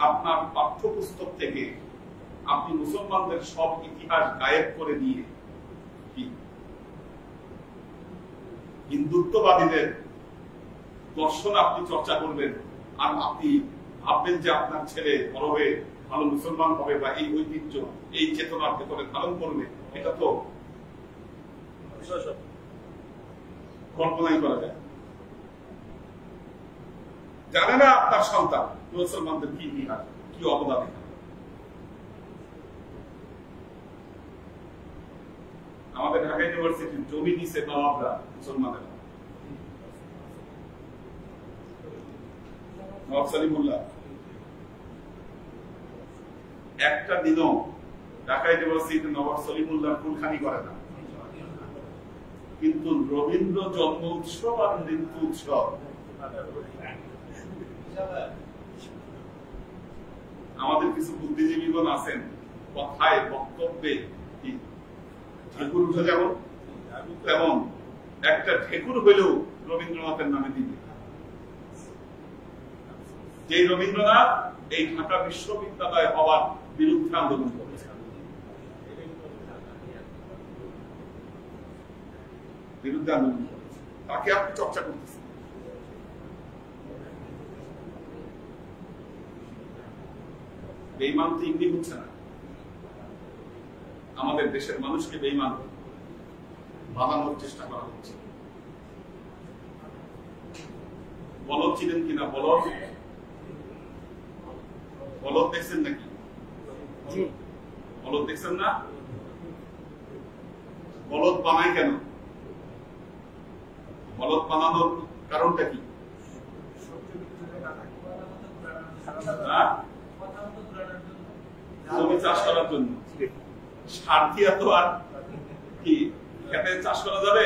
Speaker 2: আপনার পাঠ্যপুস্তক থেকে আপনি মুসলমানদের সব ইতিহাস গায়েব করে দিয়ে হিন্দুত্ববাদীদের দর্শন আপনি চর্চা করবেন, আর আপনি ভাববেন যে আপনার ছেলে বড় হয়ে ভালো মুসলমান হবে বা এই ঐতিহ্য, এই চেতনার ভেতরে ধারণ করবে, এটা তো কল্পনাই করা যায়। জানে না আপনার সন্তান মুসলমানদের কি ইতিহাস, কি অবদান। আমাদের ঢাকা ইউনিভার্সিটির জমি দিছে নবাবরা মুসলমানেরা, নবাব সলিমুল্লাহ। একটা দিনও ঢাকা ইউনিভার্সিটিতে নবাব সলিমুল্লাহ ফুলখানি করে না, কিন্তু রবীন্দ্র জন্ম উৎসব আর মৃত্যু উৎসব আমাদের কিছু বুদ্ধিজীবীগণ আছেন কথায় বক্তব্যে কি ঠেকুর উঠে যেমন তেমন একটা ঠেকুর হইলেও রবীন্দ্রনাথের নামে দিবে। যে রবীন্দ্রনাথ এই ঢাকা বিশ্ববিদ্যালয় হওয়ার বিরুদ্ধে আন্দোলন করেছে, তাকে আপনি চর্চা করতেছেন। বেঈমান তো ইঙ্গিত হচ্ছে না, আমাদের দেশের মানুষকে বেঈমান বানানোর চেষ্টা করা হচ্ছে। বলদ ছিলেন কিনা? বলদ বলদ দেখছেন নাকি? বলদ দেখছেন না? বলদ বানায় কেন? বলদ বানানোর কারণটা কি? জমি চাষ করার জন্য। সার দিয়া তো আর কি খেতে চাষ করা যাবে?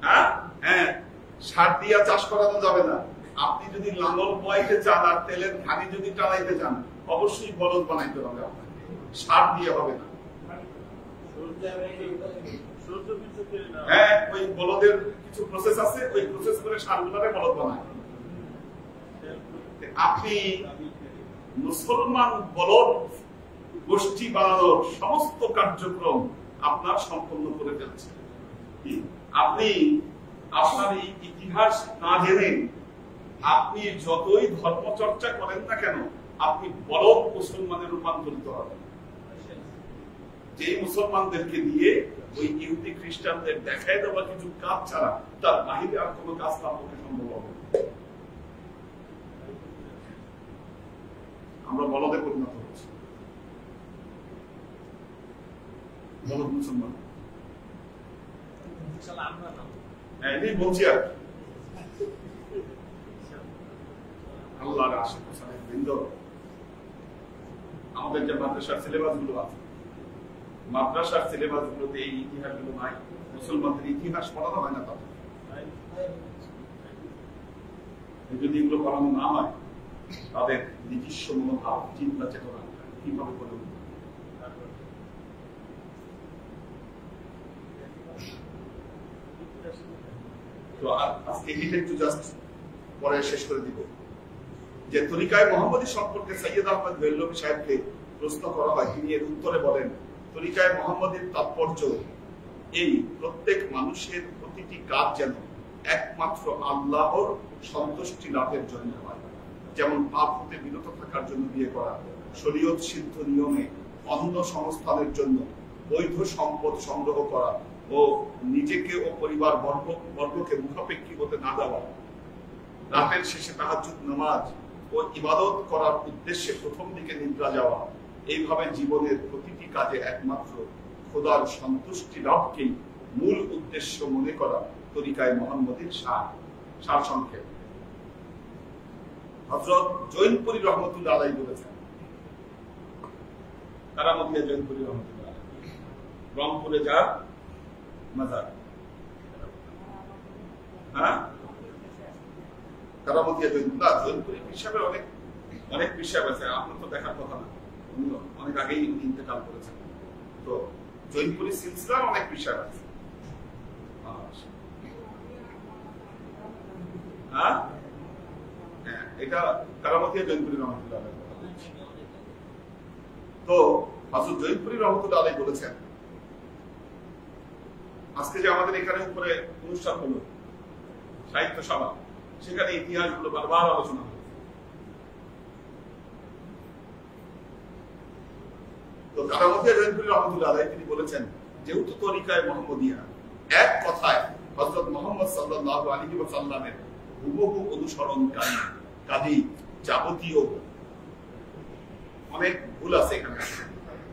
Speaker 2: হ্যাঁ, সার দিয়া চাষ করানো যাবে না। আপনি যদি লাঙ্গল বয়াইতে চান আর তেলের ঘানি যদি টানাইতে চান, অবশ্যই বলদ বানাইতে হবে আপনাকে, সার দিয়ে হবে না। হ্যাঁ, ওই বলদের কিছু প্রসেস আছে, ওই প্রসেস করে সারগুলারে বলদ বানায়। আপনি মুসলমান বলদ গোষ্ঠী বানানোর সমস্ত কার্যক্রম আপনার সম্পন্ন করে ফেলছেন। আপনি আপনার এই ইতিহাস না জেনে আপনি যতই ধর্মচর্চা করেন না কেন, আপনি বলদ মুসলমানে রূপান্তরিত হবেন। যে মুসলমানদেরকে দিয়ে ওই ইহুদি খ্রিস্টানদের দেখায় দেওয়া কিছু কাজ ছাড়া তার বাহিরে আর কোনো কাজ তার পক্ষে সম্ভব হবে। আমরা বলদে পরিণত হচ্ছি, বলদ মুসলমান। এটাই বলছি আর আল্লাহর আশেপাশে বৃন্দ, আমাদের যে মাদ্রাসার সিলেবাস গুলো আছে, মাদ্রাসার সিলেবাস গুলোতে এই ইতিহাস গুলো নাই। মুসলমানদের ইতিহাস পড়ানো হয় না তাদের। যদি এগুলো পড়ানো না হয়, তাদের নিজস্ব মনোভাব, চিন্তা চেতনা কিভাবে করে উঠবে? তো আজকে এটা একটু জাস্ট পরে শেষ করে দিব। যে তরিকায় মোহাম্মদী সম্পর্কে সৈয়দ আহমদ বেল্লভী সাহেবকে প্রশ্ন করা হয়, তিনি এর উত্তরে বলেন, তরিকায় মোহাম্মদীর তাৎপর্য এই প্রত্যেক মানুষের প্রতিটি কাজ যেন একমাত্র আল্লাহর সন্তুষ্টি লাভের জন্য হয়। যেমন পাপ হতে বিরত থাকার জন্য বিয়ে করা, শরীয়ত সিদ্ধ নিয়মে অন্ন সংস্থানের জন্য বৈধ সম্পদ সংগ্রহ করা ও নিজেকে ও পরিবার বর্গকে মুখাপেক্ষী হতে না দেওয়া, রাতের শেষে তাহাজ্জুদ নামাজ ও ইবাদত করার উদ্দেশ্যে প্রথম দিকে নিদ্রা যাওয়া, এইভাবে জীবনের প্রতিটি কাজে একমাত্র খোদার সন্তুষ্টি লাভকেই মূল উদ্দেশ্য মনে করা তরিকায় মুহাম্মদীর সার সংক্ষেপ। হযরত জৈনপুরী রহমতুল্লাহ আলাইহি বলেছেন, কারামতিয়া জৈনপুরী রহমতুল্লাহ আলাইহি, রংপুরে যার মাজার, হ্যাঁ, কারামতিয়া জৈনপুরী হিসাবে অনেক বিষয় আছে, আপনার তো দেখার কথা না, অনেক আগেই ইন্তেকাল করেছেন। তো জৈনপুরী সিলসিলার অনেক বিষয় আছে। হ্যাঁ, এটা কারামতিয়া জৈনপুরী রহমতুল্লাহ আলাইহি। তো হযরত জৈনপুরী রহমতুল্লাহ আলাইহি বলেছেন, আজকে যে আমাদের এখানে উপরে অনুষ্ঠান হলো সাহিত্য সভা, সেখানে ইতিহাসগুলো বারবার আলোচনা হলো। তো কারামতিয়া জৈনপুরী রহমতুল্লাহ আলাইহি তিনি বলেছেন, যেহেতু তরিকায় মুহাম্মদিয়া এক কথায় হযরত মুহাম্মদ সাল্লাল্লাহু আলাইহি ওয়াসাল্লামের হুবহু অনুসরণকারী, কাজী যাবতীয় অনেক ভুল আছে এখানে।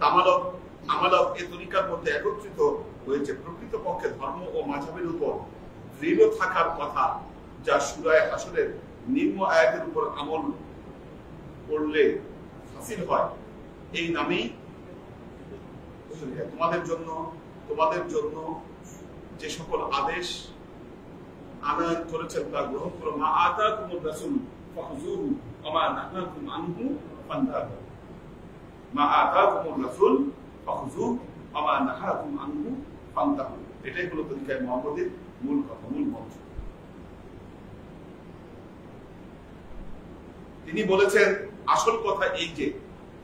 Speaker 2: আমালত এই তরিকার মধ্যে একত্রিত হয়েছে প্রকৃতপক্ষে ধর্ম ও মাযহাবের উপর দৃঢ় থাকার কথা, যা সূরা হাশরের নিম্ন আয়াতের উপর আমল করলে হাসিল হয়। এই নামেই তোমাদের জন্য যে সকল আদেশ আনায়াত করেছেন তা গ্রহণ করো। মা আতাকুমুর রাসূল ফাখুযুহু ওয়া মা নাহাকুম আনহু ফান্তাহু। মা আতাকুমুর রাসূল ফাখুযুহু ওয়া মা নাহাকুম আনহু ফান্তাহু। এটাই হলো তরিকায়ে মুহাম্মদের মূল কথা, মূল মন্ত্র। তিনি বলেছেন আসল কথা এই যে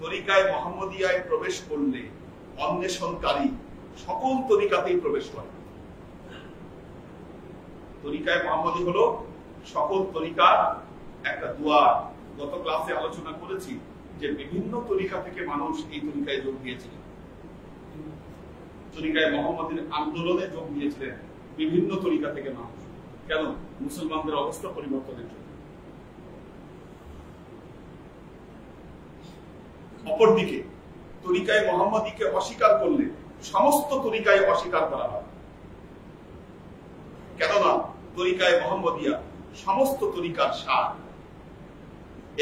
Speaker 2: তরিকায়ে মুহাম্মদিয়ায় প্রবেশ করলে অন্বেষণকারী সকল তরিকাতেই প্রবেশ করে। তরিকায়ে মুহাম্মদি হলো সকল তরিকার একটা দুয়ার। গত ক্লাসে আলোচনা করেছি যে বিভিন্ন তরিকা থেকে মানুষ এই তরিকায় যোগ দিয়েছিলেন, তরিকায়ে মুহাম্মদির আন্দোলনে যোগ দিয়েছিলেন বিভিন্ন তরিকা থেকে মানুষ। কেন? মুসলমানদের অবস্থা পরিবর্তনের জন্য। অপরদিকে তরিকায়ে মুহাম্মদীকে অস্বীকার করলে সমস্ত তরিকায় অস্বীকার করা হয়। কেননা তরিকায়ে মুহাম্মদিয়া সমস্ত তরিকার সার।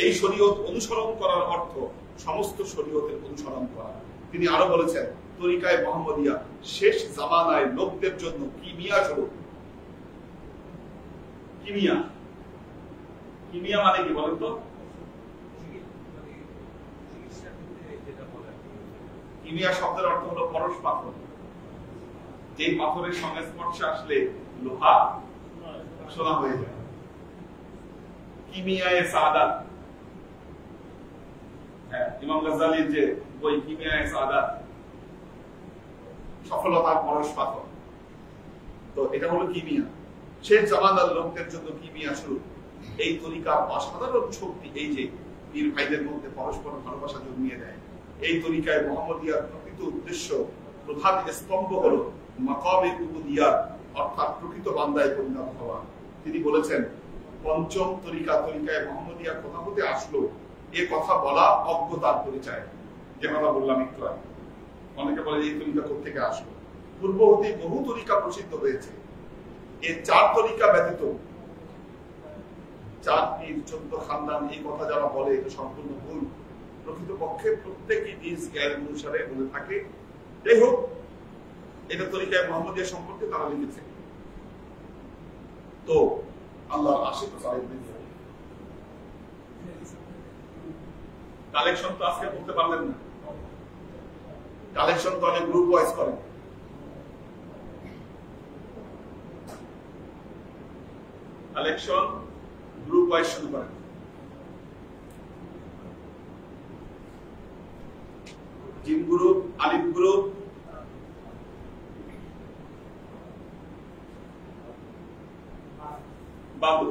Speaker 2: এই শরীয়ত অনুসরণ করার অর্থ সমস্ত শরীয়তের অনুসরণ করা। তিনি আরো বলেছেন তরিকায়ে মুহাম্মদিয়া শেষ জামানায় লোকদের জন্য কিমিয়া স্বরূপ। কিমিয়া, কিমিয়া মানে কি বলেন তো? কিমিয়া শব্দের অর্থ হলো পরশ পাথর। যে পাথরের সঙ্গে স্পর্শে আসলে লোহা সোনা হয়ে যায়। কিমিয়ায়ে সাআদাত, ইমাম গাজ্জালির যে বই কিমিয়ায়ে সাআদাত, সফলতার পরশ পাথর। তো এটা হলো কিমিয়া। শেষ জামানার লোকদের জন্য কিমিয়া স্বরূপ। এই তরিকার অসাধারণ শক্তি এই যে পীর ভাইদের মধ্যে পরস্পর ভালোবাসা জন্মিয়ে দেয়। এই তরিকায় মুহাম্মদিয়ার প্রকৃত উদ্দেশ্য, প্রধান স্তম্ভ হলো মাকামে উবুদিয়াত, অর্থাৎ প্রকৃত বান্দায় পরিণত হওয়া। তিনি বলেছেন পঞ্চম তরিকা তরিকায় মুহাম্মদিয়া কথা হতে আসলো, এ কথা বলা অজ্ঞতার পরিচয়। যে কথা বললাম একটু আগে, অনেকে বলে এই তরিকা কোথেকে আসলো। পূর্ব হতে বহু তরিকা প্রসিদ্ধ হয়েছে। এই চার তরিকা ব্যতীত 4 পীর 14 খানদান এই কথা যারা বলে এটা সম্পূর্ণ ভুল। প্রকৃতপক্ষে প্রত্যেকই নিজ জ্ঞান অনুসারে বলে থাকে। যাই হোক, এটা তরিকায়ে মুহাম্মদিয়া সম্পর্কে তারা লিখেছে। তো আল্লাহর আশিক সাহেবদের কালেকশন তো আজকে বলতে পারলেন না। কালেকশন তো অনেক গ্রুপ ওয়াইজ করে। কালেকশন গ্রুপ ওয়াইজ শুরু করে। জিম গ্রুপ, আলিফ গ্রুপ, বাবু।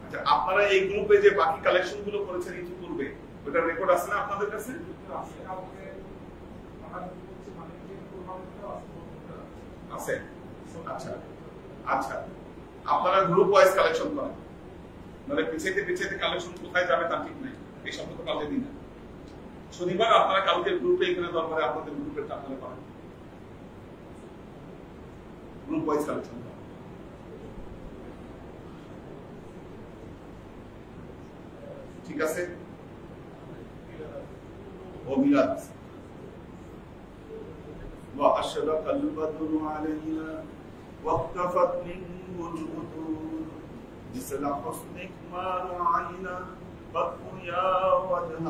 Speaker 2: আচ্ছা, আপনারা এই গ্রুপে যে বাকি কালেকশন গুলো করেছেন ইতিপূর্বে, ওটা রেকর্ড আছে না আপনাদের কাছে? আছে। আচ্ছা আচ্ছা, আপনারা গ্রুপ ওয়াইজ কালেকশন করেন, মানে পিছাইতে পিছাইতে কালেকশন কোথায় যাবে তা ঠিক নাই। এই শব্দ তো কালকে দিন না। শনিবার আপনারা কালকের গ্রুপে এখানে দরবারে আপনাদের গ্রুপের আপনারা পাবেন। গ্রুপ ওয়াইজ কালেকশন করেন। ঠিক আছে? ও মিলাদ وأشرق البدر علينا واختفت منه البدور مثل حسنك ما رأينا قط يا وجه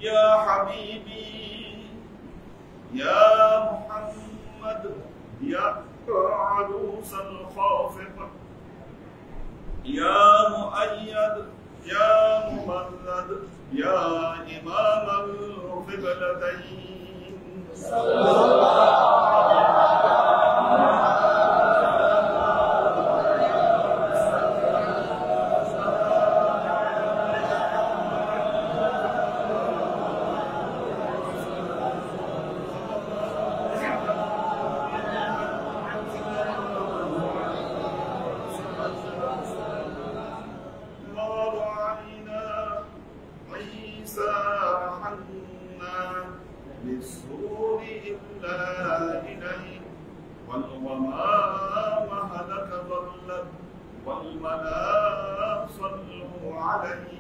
Speaker 2: يا حبيبي يا محمد يا عروس الخافق يا مؤيد يا ممدد يا إمام القبلتين صلى الله للسرور إلا إليه والغمام هلك ظلت والملا صلوا عليه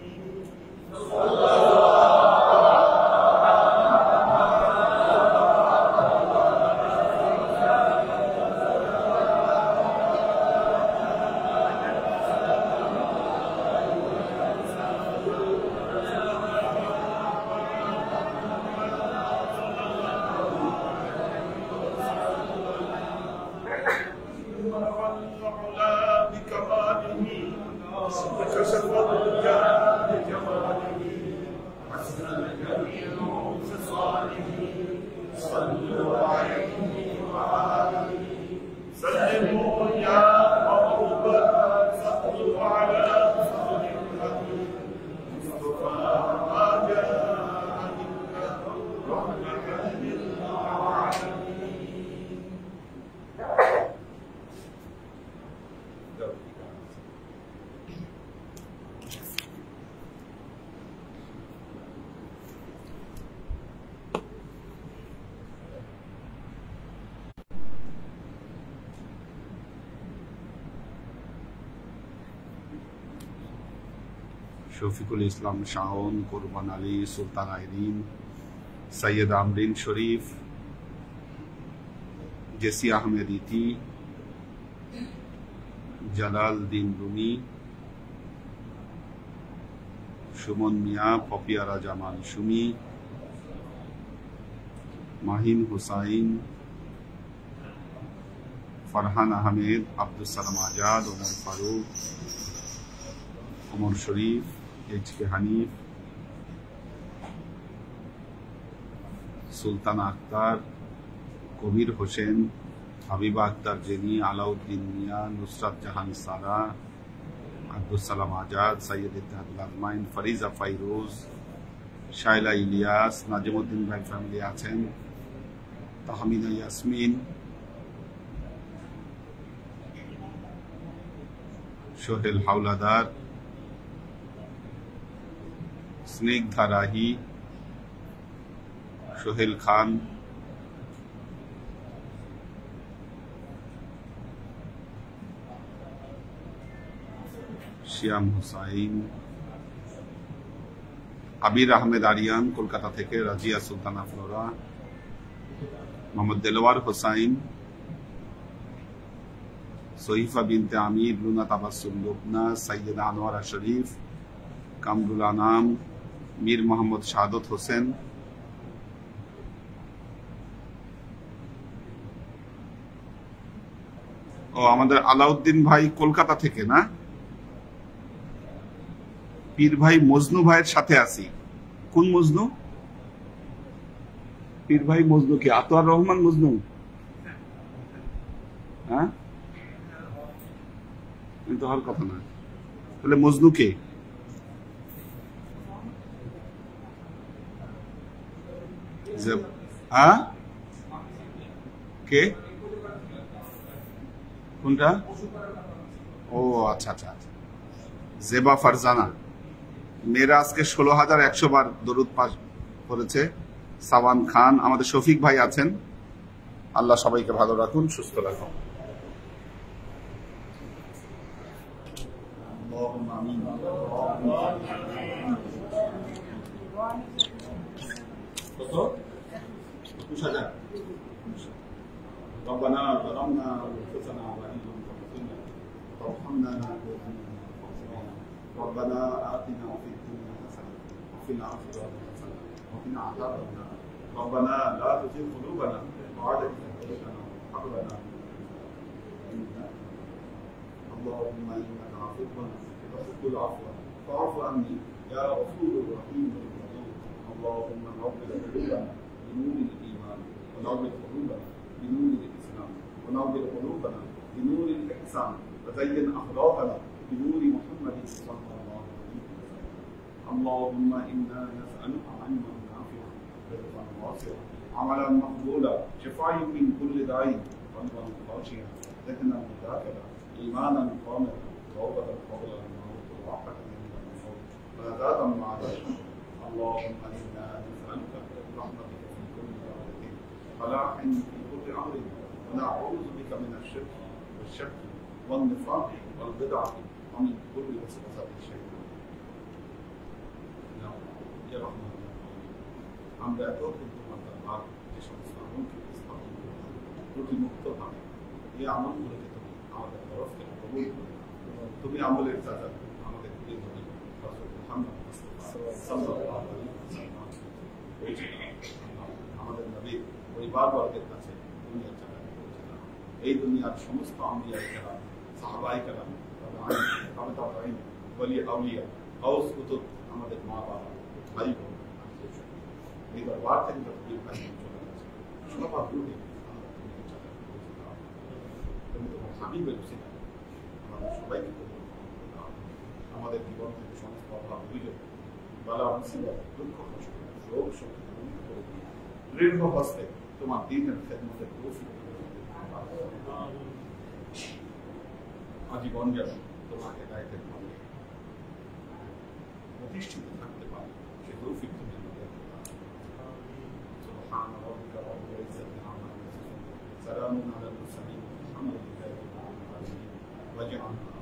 Speaker 2: শফিকুল ইসলাম শাওন, কোরবান আলী, সুলতান আইরিন, সৈয়দ আমরিন শরীফ, জেসি আহমেদ ইতি, জালাল দিন রুমি, সুমন মিয়া, পপিয়ারা জামাল সুমি, মাহিন হুসাইন, ফারহান আহমেদ, আব্দুল সালাম আজাদ, ওমর ফারুক, ওমর শরীফ, এইচ.কে হানিফ, সুলতানা আক্তার, কবির হোসেন, হাবিবা আক্তার জেনি, আলাউদ্দিন মিয়া, নুসরাত জাহান সারা, আব্দুল সালাম আজাদ, সৈয়দ ইত্তেহাদুল আজমাইন, ফরিজা ফাইরোজ, শাইলা ইলিয়াস, নাজিমুদ্দিন ভাই ফ্যামিলি আছেন, তাহমিনা ইয়াসমিন, সোহেল হাওলাদার, স্নিগ্ধা রাহি, সোহেল খান, শিয়াম হুসাইন, আবির আহমেদ আরিয়ান কলকাতা থেকে, রাজিয়া সুলতানা ফ্লোরা, মোহাম্মদ দেলোয়ার হোসাইন, সহিফা বিনতে আমির, লুনা তাবাসসুম লুবনা, সৈয়দ আনোয়ারা শরীফ, কামরুল আনাম, মীর মোহাম্মদ শাহাদত হোসেন, ও আমাদের আলাউদ্দিন ভাই কলকাতা থেকে না, পীর ভাই মজনু ভাইয়ের সাথে আছি। কোন মজনু? পীর ভাই মজনু কি আতোয়ার রহমান মজনু? হ্যাঁ, কিন্তু হওয়ার কথা না। তাহলে মজনু কে? হ্যাঁ, কে? কোনটা? ও আচ্ছা আচ্ছা আচ্ছা, জেবা ফারজানা। মেয়েরা আজকে 16,100 বার দরুদ পাঠ করেছে। সাওয়ান খান, আমাদের শফিক ভাই আছেন। আল্লাহ সবাইকে ভালো রাখুন, সুস্থ রাখুন। ربنا ظلمنا انفسنا وان لم تغفر لنا وترحمنا لنكونن من الخاسرين ربنا آتنا في الدنيا حسنة وفي الآخرة حسنة وقنا عذاب النار ربنا لا تزغ قلوبنا بعد إذ هديتنا وهب لنا اللهم إنك عفو تحب العفو فاعف عني يا غفور رحيم اللهم نور قلوبنا بنور الإيمان ونور قلوبنا بنور الإسلام ونور قلوبنا بنور الإحسان وزين أخلاقنا بنور محمد صلى الله عليه وسلم اللهم إنا نسألك علما نافعا رزقا واسعا عملا مقبولا شفاء من كل داء قلبا خاشعا ذهنا مذاكرا إيمانا كاملا توبة قبل الموت وراحة من الموت ونجاة مع الشر اللهم إنا نسألك رحمتك في كل بدعة ومن كل محدثة شيئا আমরা এতক্ষণ তোমার দরবার যে সমস্ত আমলকে স্থাপন করলাম প্রতি মুক্তভাবে এই আমলগুলোকে তুমি আমাদের তরফ থেকে কবুল করে নাও। তুমি আমলের চাচা আমাদের প্রিয় নবী হযরত মুহাম্মদ মুস্তাফা সাল্লাল্লাহু আলাইহি ওয়াসাল্লাম আমাদের নবীর পরিবারবর্গের কাছে দুনিয়ার চাচা পৌঁছে দাও। এই দুনিয়ার সমস্ত আম্বিয়া কেরাম সাহাবায়ে কেরাম তাবেঈন ওলি আউলিয়া গাউস কুতুব আমাদের মা বাবা ভাই বোন এই দরবার থেকে যত বিভাগ চলে গেছে সবাগুলোকে তুমি তোমার হাবিবের উসিলা আমাদের সবাইকে আমাদের জীবন থেকে সমস্ত অভাব অভিযোগ বালা মুসিবত দুঃখ কষ্ট রোগ শক্তি দূর করে দিয়ে দৃঢ় হস্তে তোমার দ্বীনের খেদমতের তৌফিক আজীবন যেন তোমার হেদায়েতের ফলে প্রতিষ্ঠিত থাকতে পারে সে তৌফিক তুমি আমাদের سبحان ربك رب العزة عما يصفون سلام على المرسلين الحمد لله رب العالمين واجعلنا